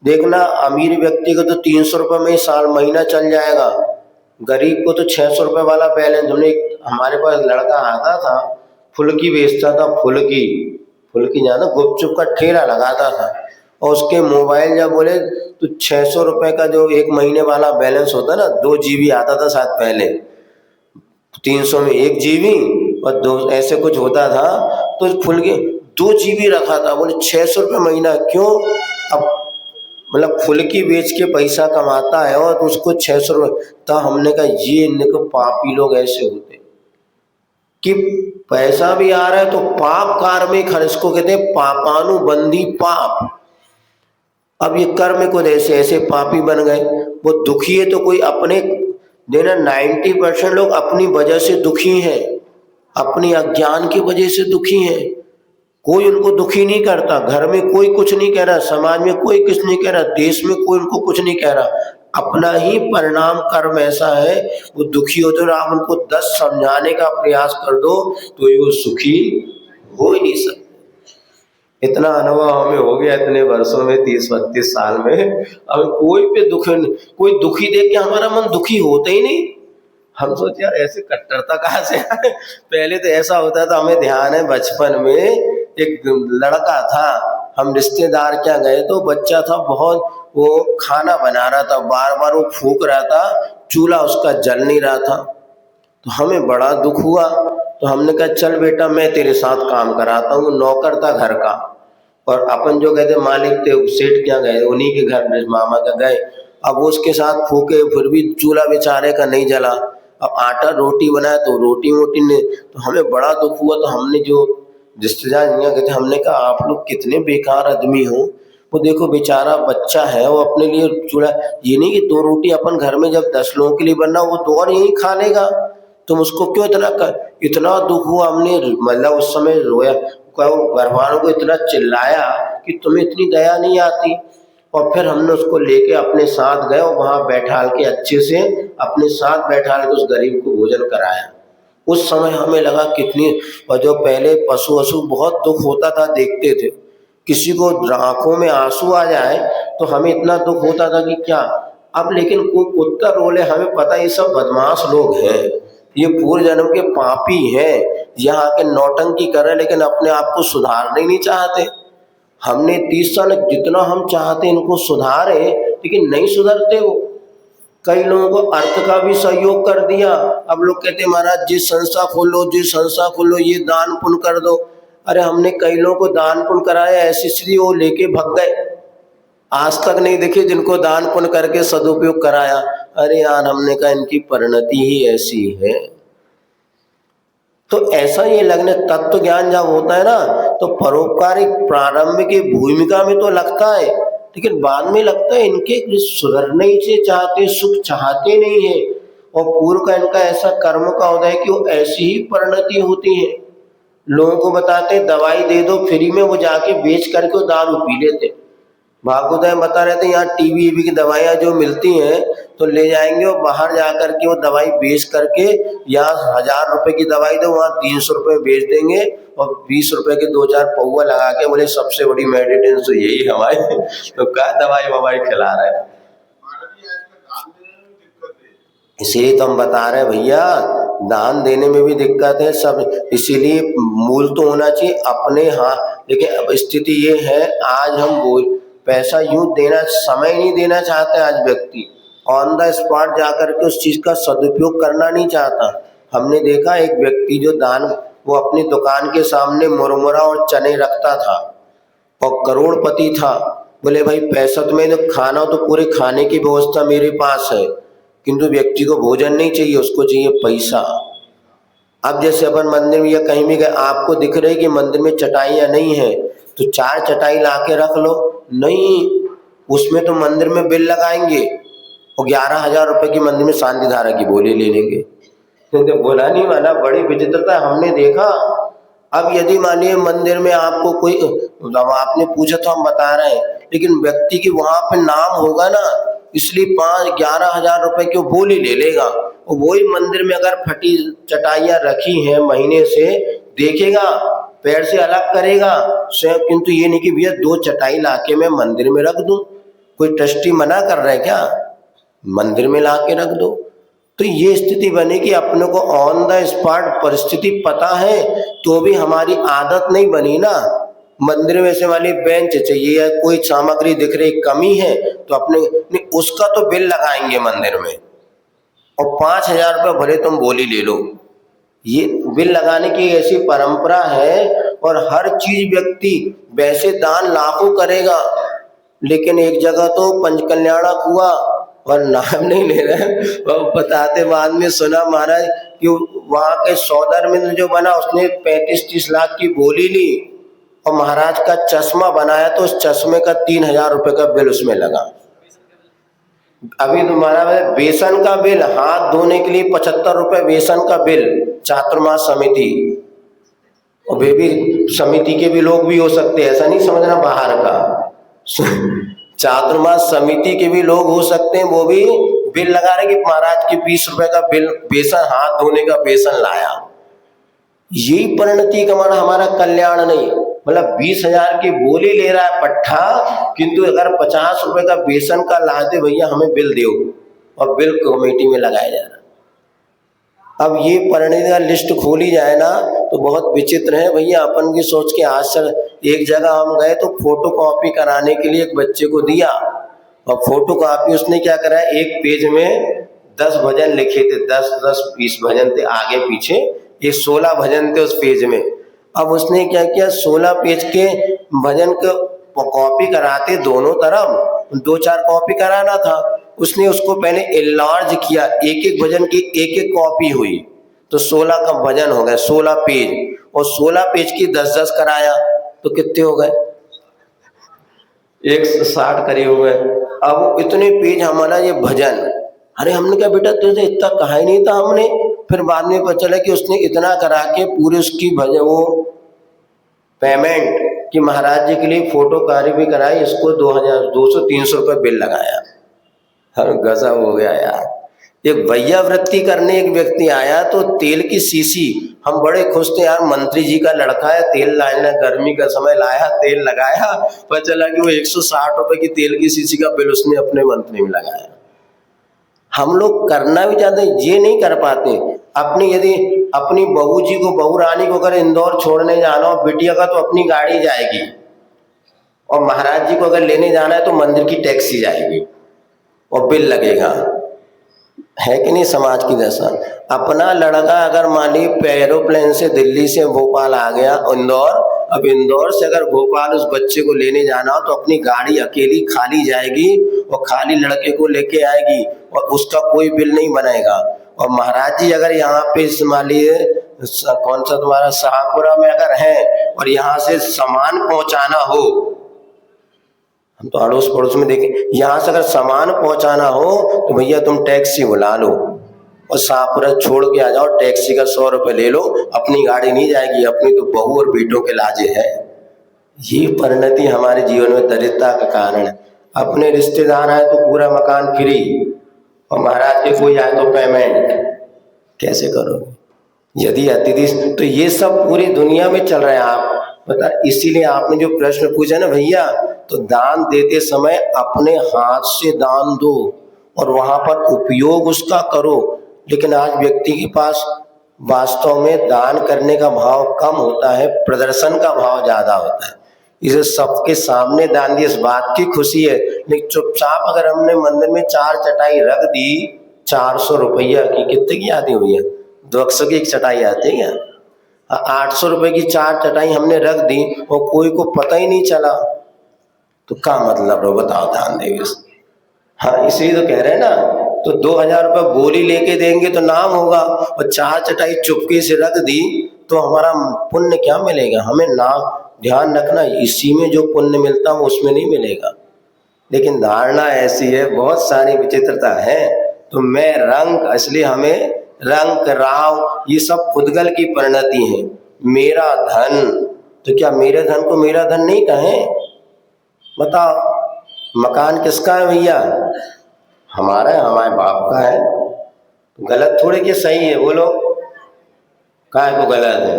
देखना अमीर व्यक्ति को तो 300 रुपये में साल महीना चल जाएगा, गरीब को तो 600 रुपये वाला बैलेंस। हमारे पास लड़का आता था, फुल्की बेचता था, फुल्की जाना, गुपचुप का ठेला लगाता था, और उसके मोबाइल जब बोले तो 600 रुपये का जो एक महीने वाला बैलेंस होता ना, 2 GB आता था शायद पहले, 300 में 1 GB और 2 ऐसे कुछ होता था, तो फुल्की 2 GB रखा था। बोले 600 रुपये महीना क्यों? अब मतलब फुल्की बेच के पैसा कमाता है और उसको 600 रुपये। तो हमने कहा ये इनको पापी लोग ऐसे होते कि पैसा भी आ रहा है तो पाप कार में खर्च, को कहते हैं पापानुबंधी पाप। अब ये कर्म को ऐसे ऐसे पापी बन गए। वो दुखी है तो कोई अपने देना, 90% लोग अपनी वजह से दुखी हैं, अपनी अज्ञान की वजह से दुखी हैं। कोई उनको दुखी नहीं करता, घर में कोई कुछ नहीं कह रहा, समाज में कोई कुछ नहीं कह रहा, देश में कोई उनको कुछ नहीं कह रहा, अपना ही परिणाम कर्म ऐसा है। वो दुखी होते हैं, आप उनको 10 समझाने का प्रयास कर दो तो वो सुखी हो ही नहीं सकते। इतना अनुभव हमें हो गया इतने वर्षों में, 30-32 साल में। अब कोई पे दुख, कोई दुखी देख के हमारा मन दुखी होता ही नहीं। हम सोचे यार ऐसे कट्टरता कहाँ से आए। पहले तो ऐसा होता था, हमें ध्यान है बचपन में एक लड़का था, हम रिश्तेदार क्या गए तो बच्चा था बहुत, वो खाना बना रहा था, बार बार वो फूंक रहा था, चूल्हा उसका जल नहीं रहा था। तो हमें बड़ा दुख हुआ, तो हमने कहा चल बेटा मैं तेरे साथ काम कराता हूँ। नौकर था घर का, और अपन जो कहते मालिक थे सेठ क्या गए, उन्हीं के घर मामा का गए। अब वो उसके साथ फूके, फिर भी चूल्हा बेचारे का नहीं जला। अब आटा रोटी बनाया तो रोटी वोटी ने, तो हमें बड़ा दुख हुआ। तो हमने जो रिश्तेदार कहते, हमने कहा आप लोग कितने बेकार आदमी हो। वो देखो बेचारा बच्चा है, वो अपने लिए चूल्हा, ये नहीं कि 2 रोटी अपन घर में जब 10 लोगों के लिए बनना, वो 2 और यही खा लेगा, तुम उसको क्यों इतना दुख हुआ। हमने मतलब उस समय रोया, घर वालों को इतना चिल्लाया कि तुम्हें इतनी दया नहीं आती। और फिर हमने उसको लेके अपने साथ गए और वहां बैठाल के अच्छे से अपने साथ बैठाल के उस गरीब को भोजन कराया। उस समय हमें लगा कितनी, और जो पहले पशु वशु बहुत दुख होता था देखते थे, किसी को आंखों में आंसू आ जाए तो हमें इतना दुख होता था कि क्या। अब लेकिन कोई कुत्ता रोले, हमें पता ये सब बदमाश लोग हैं, ये पूर्व जन्म के पापी हैं, यहाँ के नौटंकी कर रहे, लेकिन अपने आप को सुधारना ही नहीं चाहते। हमने 30 साल जितना हम चाहते इनको सुधारे, लेकिन नहीं सुधरते वो। कई लोगों को अर्थ का भी सहयोग कर दिया। अब लोग कहते हैं महाराज जी संस्था खोलो, जी संस्था खोलो, ये दान पुण्य कर दो। अरे हमने कई लोगों को दान पुण्य कराया, ऐसी स्थिति वो लेके भग गए, आज तक नहीं देखे जिनको दान पुण्य करके सदुपयोग कराया। अरे यार हमने कहा इनकी परिणति ही ऐसी है। तो ऐसा ही लगने, तत्व ज्ञान जब होता है ना तो परोपकारिक प्रारंभ की भूमिका में तो लगता है, लेकिन बाद में लगता है इनके सुधरने ही से चाहते, सुख चाहते नहीं है। और पूर्व का इनका ऐसा कर्म का होता है कि वो ऐसी ही परिणति होती है। लोगों को बताते हैं दवाई दे दो फ्री में, वो जाके बेच करके वो दारू पी लेते। भागवत में बता रहे थे यहाँ टीबी की दवाइयाँ जो मिलती हैं तो ले जाएंगे और बाहर जा करके वो दवाई बेच करके, यहाँ 1000 रुपए की दवाई दो वहाँ 300 रुपये बेच देंगे, और 20 रुपए के 2-4 पौवा लगा के बोले सबसे बड़ी मेडिटेशन तो यही हमारी। तो क्या दवाई ववाई खिला रहे हैं। इसीलिए तो हम बता रहे हैं भैया, दान देने में भी दिक्कत है सब। इसीलिए मूल तो होना चाहिए अपने हाथ। लेकिन अब स्थिति ये है, आज हम पैसा यूं देना, समय नहीं देना चाहते आज व्यक्ति, ऑन द स्पॉट जाकर के उस चीज का सदुपयोग करना नहीं चाहता। हमने देखा एक व्यक्ति जो दान, वो अपनी दुकान के सामने मुरमुरा और चने रखता था और करोड़पति था। बोले भाई पैसा तुम्हें तो खाना हो तो पूरे खाने की व्यवस्था मेरे पास है, किंतु व्यक्ति को भोजन नहीं चाहिए, उसको चाहिए पैसा। अब जैसे अपन मंदिर में या कहीं भी गए, आपको दिख रही कि मंदिर में चटाइयाँ नहीं है तो 4 चटाई ला के रख लो, नहीं उसमें तो मंदिर में बिल लगाएंगे और 11,000 रुपए की मंदिर में शांति धारा की बोली ले लेंगे। तो बोला नहीं, माना बड़ी विचित्रता हमने देखा। अब यदि मानिए मंदिर में आपको कोई, आपने पूछा तो हम बता रहे हैं, लेकिन व्यक्ति की वहां पे नाम होगा ना, इसलिए 5-11 हजार रुपए की बोली ले लेगा। और वही मंदिर में अगर फटी चटाइयां रखी हैं महीने से, देखेगा, पैर से अलग करेगा स्वयं, किंतु ये नहीं कि भैया 2 चटाई लाके मैं मंदिर में रख दूं। कोई ट्रस्टी मना कर रहा है क्या? मंदिर में लाके रख दो। तो ये स्थिति बनी कि अपने को ऑन द स्पॉट परिस्थिति पता है तो भी हमारी आदत नहीं बनी ना। मंदिर में से वाली बेंच चाहिए या कोई सामग्री दिख रही कमी है तो अपने नहीं, उसका तो बिल लगाएंगे मंदिर में, और 5,000 रुपये भले तुम बोली ले लो। ये बिल लगाने की ऐसी परंपरा है। और हर चीज व्यक्ति वैसे दान लाखों करेगा, लेकिन एक जगह तो पंचकल्याणक हुआ और नाम नहीं ले रहे, वो बताते बाद में सुना महाराज कि वहां के सौदर मित्र जो बना उसने 35-30 लाख की बोली ली और महाराज का चश्मा बनाया तो उस चश्मे का 3,000 रुपए का बिल उसमें लगा। अभी तुम्हारा बेसन का बिल, हाथ धोने के लिए 75 रुपए बेसन का बिल, चातुर्मास समिति, और वे भी समिति के भी लोग भी हो सकते हैं, ऐसा नहीं समझना बाहर का। चातुर्मास समिति के भी लोग हो सकते हैं, वो भी बिल लगा रहे कि महाराज के 20 रुपए का बिल, बेसन, हाथ धोने का बेसन लाया। यही परिणति का हमारा कल्याण नहीं। मतलब 20,000 की बोली ले रहा है पट्टा, किंतु अगर 50 रुपए का बेसन का लाते, भैया हमें बिल दो, और बिल कमेटी में लगाया जा रहा। अब ये परिणति का लिस्ट खोली जाए ना तो बहुत विचित्र है भैया। अपन की सोच के आश्चर्य। एक जगह हम गए तो फोटो कॉपी कराने के लिए एक बच्चे को दिया, और फोटो कॉपी उसने क्या करा, एक पेज में 10 भजन लिखे थे, 10-20 भजन थे आगे पीछे, ये 16 भजन थे उस पेज में। अब उसने क्या किया, 16 पेज के भजन को कॉपी कराते दोनों तरफ, 2-4 कॉपी कराना था। उसने उसको पहले एनलार्ज किया, एक एक भजन की एक एक कॉपी हुई, तो 16 का भजन हो गया, 16 पेज, और 16 पेज की 10-10 कराया तो कितने हो गए, 160 करीब हो गए। अब इतने पेज हमारा ये भजन, अरे हमने कहा बेटा तुझे इतना कहा ही नहीं था हमने। फिर बाद में पता चला कि उसने इतना करा के पूरे उसकी भजन वो पेमेंट कि महाराज जी के लिए फोटो कार्य भी कराई, इसको 200-300 रुपये बिल लगाया। हर गजब हो गया यार। एक भैया वृत्ति करने एक व्यक्ति आया तो तेल की शीशी, हम बड़े खुश थे यार, मंत्री जी का लड़का है, तेल लाया, गर्मी का समय लाया, तेल लगाया, पता चला कि वो 160 रुपए की तेल की शीशी का बिल उसने अपने मंत्री में लगाया। हम लोग करना भी चाहते हैं, ये नहीं कर पाते। यदि अपनी बहू जी को, बहू रानी को अगर इंदौर छोड़ने जाना हो, बिटिया का तो अपनी गाड़ी जाएगी, और महाराज जी को अगर लेने जाना है तो मंदिर की टैक्सी जाएगी और बिल लगेगा। है कि नहीं समाज की दशा। अपना लड़का अगर मान लीजिए एरोप्लेन से दिल्ली से भोपाल आ गया, इंदौर, अब इंदौर से अगर भोपाल उस बच्चे को लेने जाना हो तो अपनी गाड़ी अकेली खाली जाएगी और खाली लड़के को लेके आएगी, और उसका कोई बिल नहीं बनेगा। और महाराज जी अगर यहाँ पे मान लीजिए कौन सा तुम्हारा शाहपुरा में अगर है और यहाँ से सामान पहुंचाना हो, हम तो अड़ोस पड़ोस में देखें, यहाँ से अगर सामान पहुंचाना हो तो भैया तुम टैक्सी बुला लो और शाहपुरा छोड़ के आ जाओ, टैक्सी का 100 रुपये ले लो, अपनी गाड़ी नहीं जाएगी, अपनी तो बहू और बेटों के लाजे है। ये परिणति हमारे जीवन में दरिद्रता का कारण है। अपने रिश्तेदार आए तो पूरा मकान फ्री, और महाराज के कोई आए तो पेमेंट कैसे करोगे? यदि अतिथि, तो ये सब पूरी दुनिया में चल रहा है। आप बता, इसीलिए आपने जो प्रश्न पूछा ना भैया, तो दान देते समय अपने हाथ से दान दो और वहां पर उपयोग उसका करो। लेकिन आज व्यक्ति के पास वास्तव में दान करने का भाव कम होता है, प्रदर्शन का भाव ज्यादा होता है। इसे सबके सामने दान दिया, इस बात की खुशी है, लेकिन चुपचाप अगर हमने मंदिर में 4 चटाई रख दी 400 रुपया की, कितने की आती हुई है, 200 की एक चटाई आती है, 800 रुपए की 4 चटाई हमने रख दी और कोई को पता ही नहीं चला, तो क्या मतलब रो बताओ दान देंगे। हाँ, इसलिए तो कह रहे हैं ना, तो 2,000 रुपये बोली लेके देंगे तो नाम होगा, और 4 चटाई चुपके से रख दी तो हमारा पुण्य क्या मिलेगा? हमें ना ध्यान रखना, इसी में जो पुण्य मिलता है उसमें नहीं मिलेगा। लेकिन धारणा ऐसी है, बहुत सारी विचित्रता है। तो मैं रंग, इसलिए हमें रंक राव, ये सब पुद्गल की परिणति है। मेरा धन, तो क्या मेरे धन को मेरा धन नहीं कहें? बताओ, मकान किसका है भैया? हमारा है, हमारे बाप का है। गलत थोड़े कि सही है, बोलो काहे को गलत है?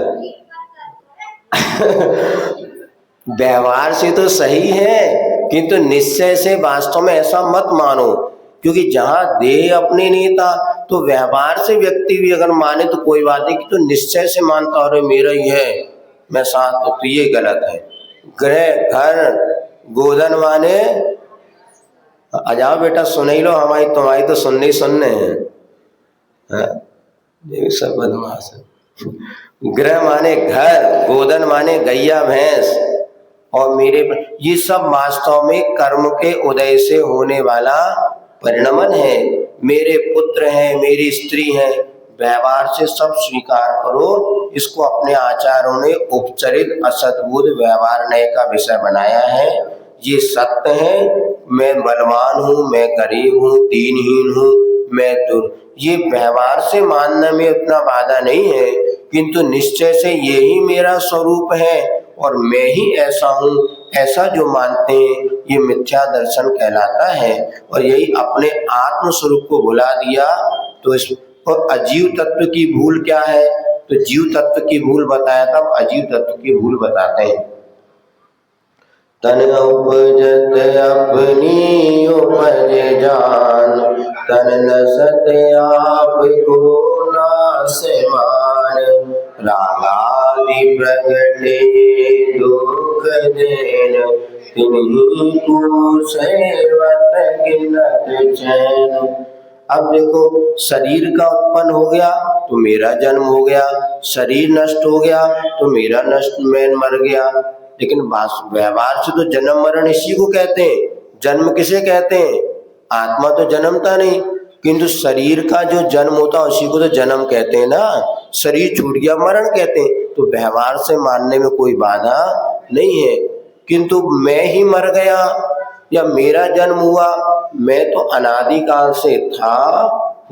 व्यवहार से तो सही है, किंतु निश्चय से वास्तव में ऐसा मत मानो, क्योंकि जहां देह अपने नहीं था तो व्यवहार से व्यक्ति भी अगर माने तो कोई बात नहीं, कि तो निश्चय से मानता और मेरा ही है, मैं साथ, तो ये गलत है। गृह घर गोधन माने, आ जाओ बेटा सुन ही लो, हमारी तुम्हारी तो सुनने ही सुनने हैं, ये सब बदमाश है। गृह माने घर, गोधन माने गैया भैंस, और मेरे, ये सब वास्तव में कर्म के उदय से होने वाला परिणमन है। मेरे पुत्र हैं, मेरी स्त्री है, व्यवहार से सब स्वीकार करो। इसको अपने आचार्यों ने उपचरित असद्बुद्ध व्यवहार नय का विषय बनाया है। ये सत्य है, मैं बलवान हूँ, मैं गरीब हूँ, दीनहीन हूँ, मैं ये व्यवहार से मानने में उतना बाधा नहीं है, किंतु निश्चय से यही मेरा स्वरूप है और मैं ही ऐसा हूँ, ऐसा जो मानते हैं ये मिथ्या दर्शन कहलाता है। और यही अपने आत्म स्वरूप को भुला दिया तो इस, और अजीव तत्व की भूल क्या है? तो जीव तत्व की भूल बताया, तब अजीव तत्व की भूल बताते हैं। तन उपजत अपनी उपज जान, तन न सत आप को नास मान, रागादि प्रगटे दुख देन, तिन्हीं को सेवत गिनत चैन। अब देखो, शरीर का उत्पन्न हो गया तो मेरा जन्म हो गया, शरीर नष्ट हो गया तो मेरा नष्ट, मैं मर गया। लेकिन व्यवहार से तो जन्म मरण इसी को कहते हैं। जन्म किसे कहते हैं? आत्मा तो जन्मता नहीं, किंतु शरीर का जो जन्म होता है उसी को तो जन्म कहते हैं ना। शरीर छूट गया मरण कहते हैं। तो व्यवहार से मानने में कोई बाधा नहीं है, किंतु मैं ही मर गया या मेरा जन्म हुआ, मैं तो अनादिकाल से था,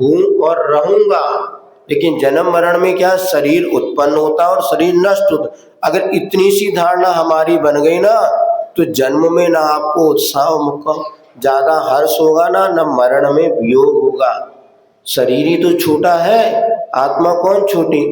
हूँ और रहूंगा। लेकिन जन्म मरण में क्या, शरीर उत्पन्न होता और शरीर नष्ट होता। अगर इतनी सी धारणा हमारी बन गई ना, तो जन्म में ना आपको उत्साह मुख ज्यादा हर्ष होगा ना, न मरण में वियोग होगा। शरीर ही तो छोटा है, आत्मा कौन छोटी।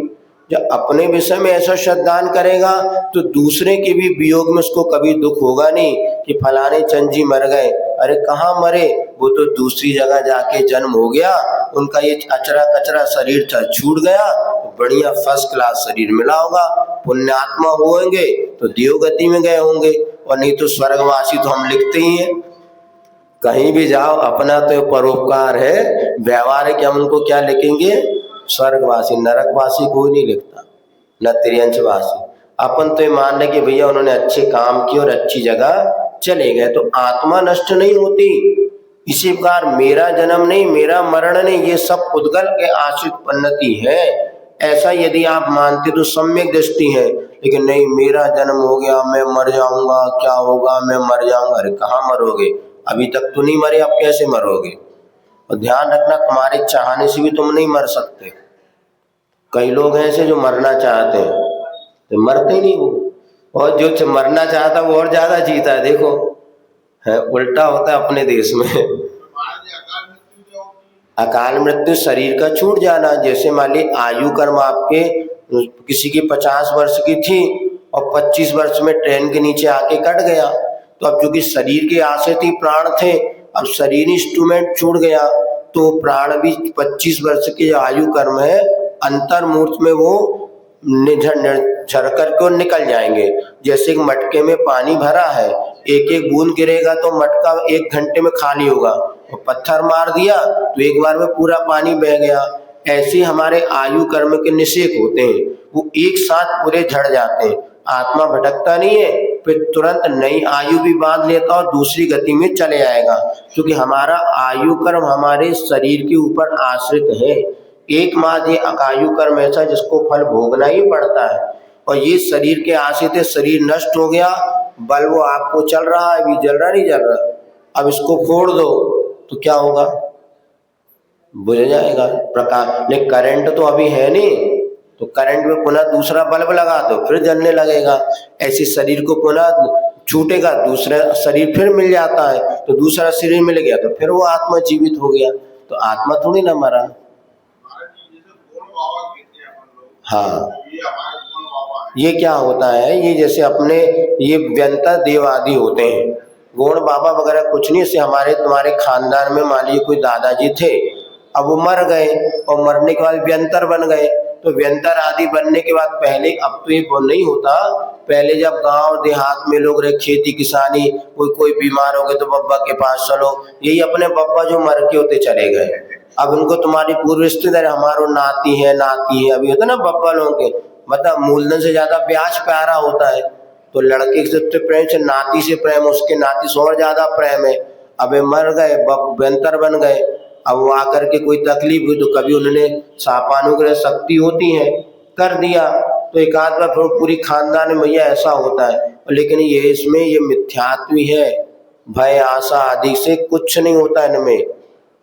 जब अपने विषय में ऐसा श्रद्धान करेगा तो दूसरे के भी वियोग में उसको कभी दुख होगा नहीं कि फलाने चंद जी मर गए। अरे कहाँ मरे, वो तो दूसरी जगह जाके जन्म हो गया, उनका ये अचरा कचरा शरीर था छूट गया, बढ़िया फर्स्ट क्लास शरीर मिला होगा। पुण्यात्मा होंगे तो देवगति में गए होंगे, और नहीं तो स्वर्गवासी तो हम लिखते ही हैं। कहीं भी जाओ अपना तो परोपकार है, व्यवहार है कि हम उनको क्या लिखेंगे, स्वर्गवासी। नरकवासी कोई नहीं लिखता, न त्रियंशवासी। अपन तो ये मान रहे कि भैया उन्होंने अच्छे काम किए और अच्छी जगह चले गए, तो आत्मा नष्ट नहीं होती। इसी प्रकार मेरा जन्म नहीं, मेरा मरण नहीं, ये सब पुद्गल के आश्रित पन्नति है। ऐसा यदि आप मानते तो सम्यक दृष्टि है, लेकिन नहीं, मेरा जन्म हो गया, मैं मर जाऊंगा, क्या होगा, मैं मर जाऊंगा। अरे कहाँ मरोगे, अभी तक तो नहीं मरे, अब कैसे मरोगे। और ध्यान रखना, तुम्हारे चाहने से भी तुम नहीं मर सकते। कई लोग ऐसे जो मरना चाहते हैं तो मरते ही नहीं वो, और जो मरना चाहता है वो और ज्यादा जीता है। देखो है, उल्टा होता है अपने देश में। अकाल मृत्यु शरीर का छूट जाना। जैसे मान ली आयु कर्म आपके, किसी की 50 वर्ष की थी और 25 वर्ष में ट्रेन के नीचे आके कट गया, तो अब चूंकि शरीर के आशे थी, प्राण थे, अब शरीर इंस्ट्रूमेंट छूट गया, तो प्राण भी 25 वर्ष की आयु कर्म है, अंतर मूर्त में वो झर करके निकल जाएंगे। जैसे एक मटके में पानी भरा है, एक एक बूंद गिरेगा तो मटका 1 घंटे में खाली होगा, और पत्थर मार दिया तो एक बार में पूरा पानी बह गया। ऐसे हमारे आयु कर्म के निषेक होते हैं, वो एक साथ पूरे झड़ जाते हैं। आत्मा भटकता नहीं है, फिर तुरंत नई आयु भी बांध लेता और दूसरी गति में चले आएगा, क्योंकि हमारा आयु कर्म हमारे शरीर के ऊपर आश्रित है। एकमात्र ये अकायु कर्म ऐसा जिसको फल भोगना ही पड़ता है, और ये शरीर के आश्रित है। शरीर नष्ट हो गया, बल वो आपको चल रहा है, अभी जल रहा नहीं जल रहा, अब इसको फोड़ दो तो क्या होगा, बुझ जाएगा प्रकाश। नहीं, करंट तो अभी है नहीं, तो करंट में पुनः दूसरा बल्ब लगा दो फिर जलने लगेगा। ऐसे शरीर को पुनः छूटेगा, दूसरा शरीर फिर मिल जाता है, तो दूसरा शरीर मिल गया तो फिर वो आत्मा जीवित हो गया। तो आत्मा थोड़ी ना मरा। हाँ, ये क्या होता है, ये जैसे अपने ये व्यंतर देव आदि होते हैं, गौड़ बाबा वगैरह कुछ नहीं। से हमारे तुम्हारे खानदान में मान लीजिए कोई दादाजी थे, अब वो मर गए और मरने के बाद व्यंतर बन गए। तो व्यंतर आदि बनने के बाद पहले, अब तो ये नहीं होता, पहले जब गांव देहात में लोग रहे खेती किसानी, कोई बीमार हो गए तो बब्बा के पास चलो, यही अपने बब्बा जो मर के होते चले गए। अब उनको तुम्हारी पूर्व रिश्तेदार हमारो नाती है अभी होता ना बब्बा लोगों के, मतलब मूलधन से ज्यादा ब्याज प्यारा होता है। तो लड़के से प्रेम से नाती से प्रेम, उसके नाती से और ज्यादा प्रेम है। अब ये मर गए, बेंतर बन गए, अब वो आकर के कोई तकलीफ हुई तो कभी उन्होंने शापानुग्रह शक्ति होती है कर दिया, तो एक आध बार फिर पूरी खानदान में भैया ऐसा होता है। लेकिन ये इसमें ये मिथ्यात्व है, भय आशा आदि से कुछ नहीं होता इनमें।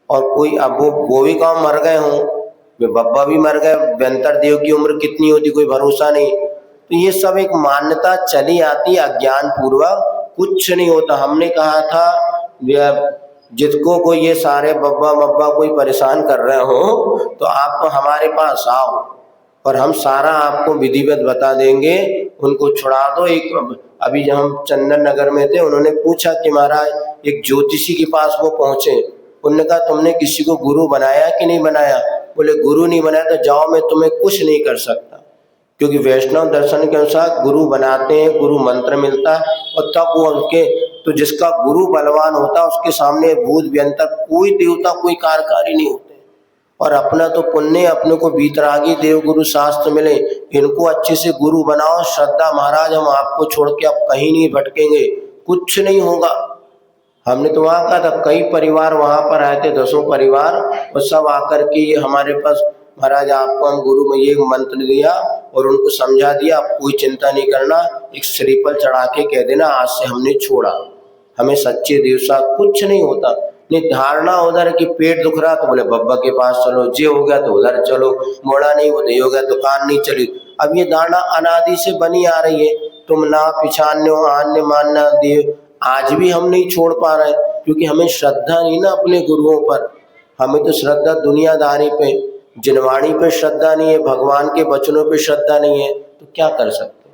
और कोई अब वो भी गाँव मर गए हों, वे बब्बा भी मर गए, बेंतर देव की उम्र कितनी होती कोई भरोसा नहीं। तो ये सब एक मान्यता चली आती अज्ञान पूर्वक, कुछ नहीं होता। हमने कहा था जिसको कोई ये सारे बब्बा बब्बा कोई परेशान कर रहे हो तो आप हमारे पास आओ और हम सारा आपको विधिवत बता देंगे, उनको छुड़ा दो। एक अभी जब हम चंदन नगर में थे, उन्होंने पूछा कि महाराज एक ज्योतिषी के पास वो पहुंचे, उन्होंने कहा तुमने किसी को गुरु बनाया कि नहीं बनाया? बोले गुरु नहीं बनाया तो जाओ, मैं तुम्हें कुछ नहीं कर सकता। क्योंकि वैष्णव दर्शन के अनुसार गुरु बनाते हैं, गुरु मंत्र मिलता है और तब वो उनके, तो जिसका गुरु बलवान होता है उसके सामने भूत व्यंतर कोई देवता कोई कार्यकारी नहीं होते। और अपना तो पुण्य, अपने को बीतरागी देव गुरु शास्त्र मिले, इनको अच्छे से गुरु बनाओ, श्रद्धा महाराज हम आपको छोड़ के अब कहीं नहीं भटकेंगे, कुछ नहीं होगा। हमने तो वहाँ कहा था, कई परिवार वहाँ पर आए थे, 10 परिवार, और सब आकर के ये हमारे पास महाराज आपको हम गुरु में ये मंत्र दिया और उनको समझा दिया, आप कोई चिंता नहीं करना, एक श्रीफल चढ़ा के कह देना आज से हमने छोड़ा, हमें सच्चे देव साथ कुछ नहीं होता। नहीं, धारणा उधर कि पेट दुख रहा तो बोले बब्बा के पास चलो, जे हो गया तो उधर चलो, मोड़ा नहीं वो दे हो गया, दुकान नहीं चली। अब ये धारणा अनादि से बनी आ रही है, तुम ना पिछान्य हो आन्य मानना देव, आज भी हम नहीं छोड़ पा रहे क्योंकि हमें श्रद्धा नहीं ना अपने गुरुओं पर। हमें तो श्रद्धा दुनियादारी पे, जिनवाणी पे श्रद्धा नहीं है, भगवान के वचनों पे श्रद्धा नहीं है, तो क्या कर सकते,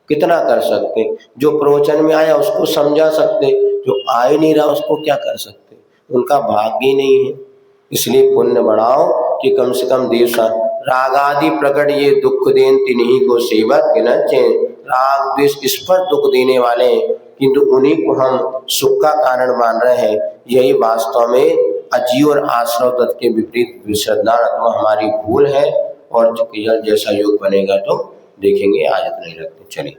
कितना कर सकते? जो प्रवचन में आया उसको समझा सकते, जो आए नहीं रहा उसको क्या कर सकते, उनका भाग्य ही नहीं है। इसलिए पुण्य बढ़ाओ कि कम से कम देव सा रागादि प्रकट ये दुख देन तिन्हीं को सेवक न चैन। राग द्वेष इस पर दुख देने वाले हैं, किंतु उन्हीं को हम सुख का कारण मान रहे हैं। यही वास्तव में अजीव और आश्रव तत्व के विपरीत विश्रद्धा अथवा हमारी भूल है। और जैसा योग बनेगा तो देखेंगे, आज इतना ही रखते चलिए।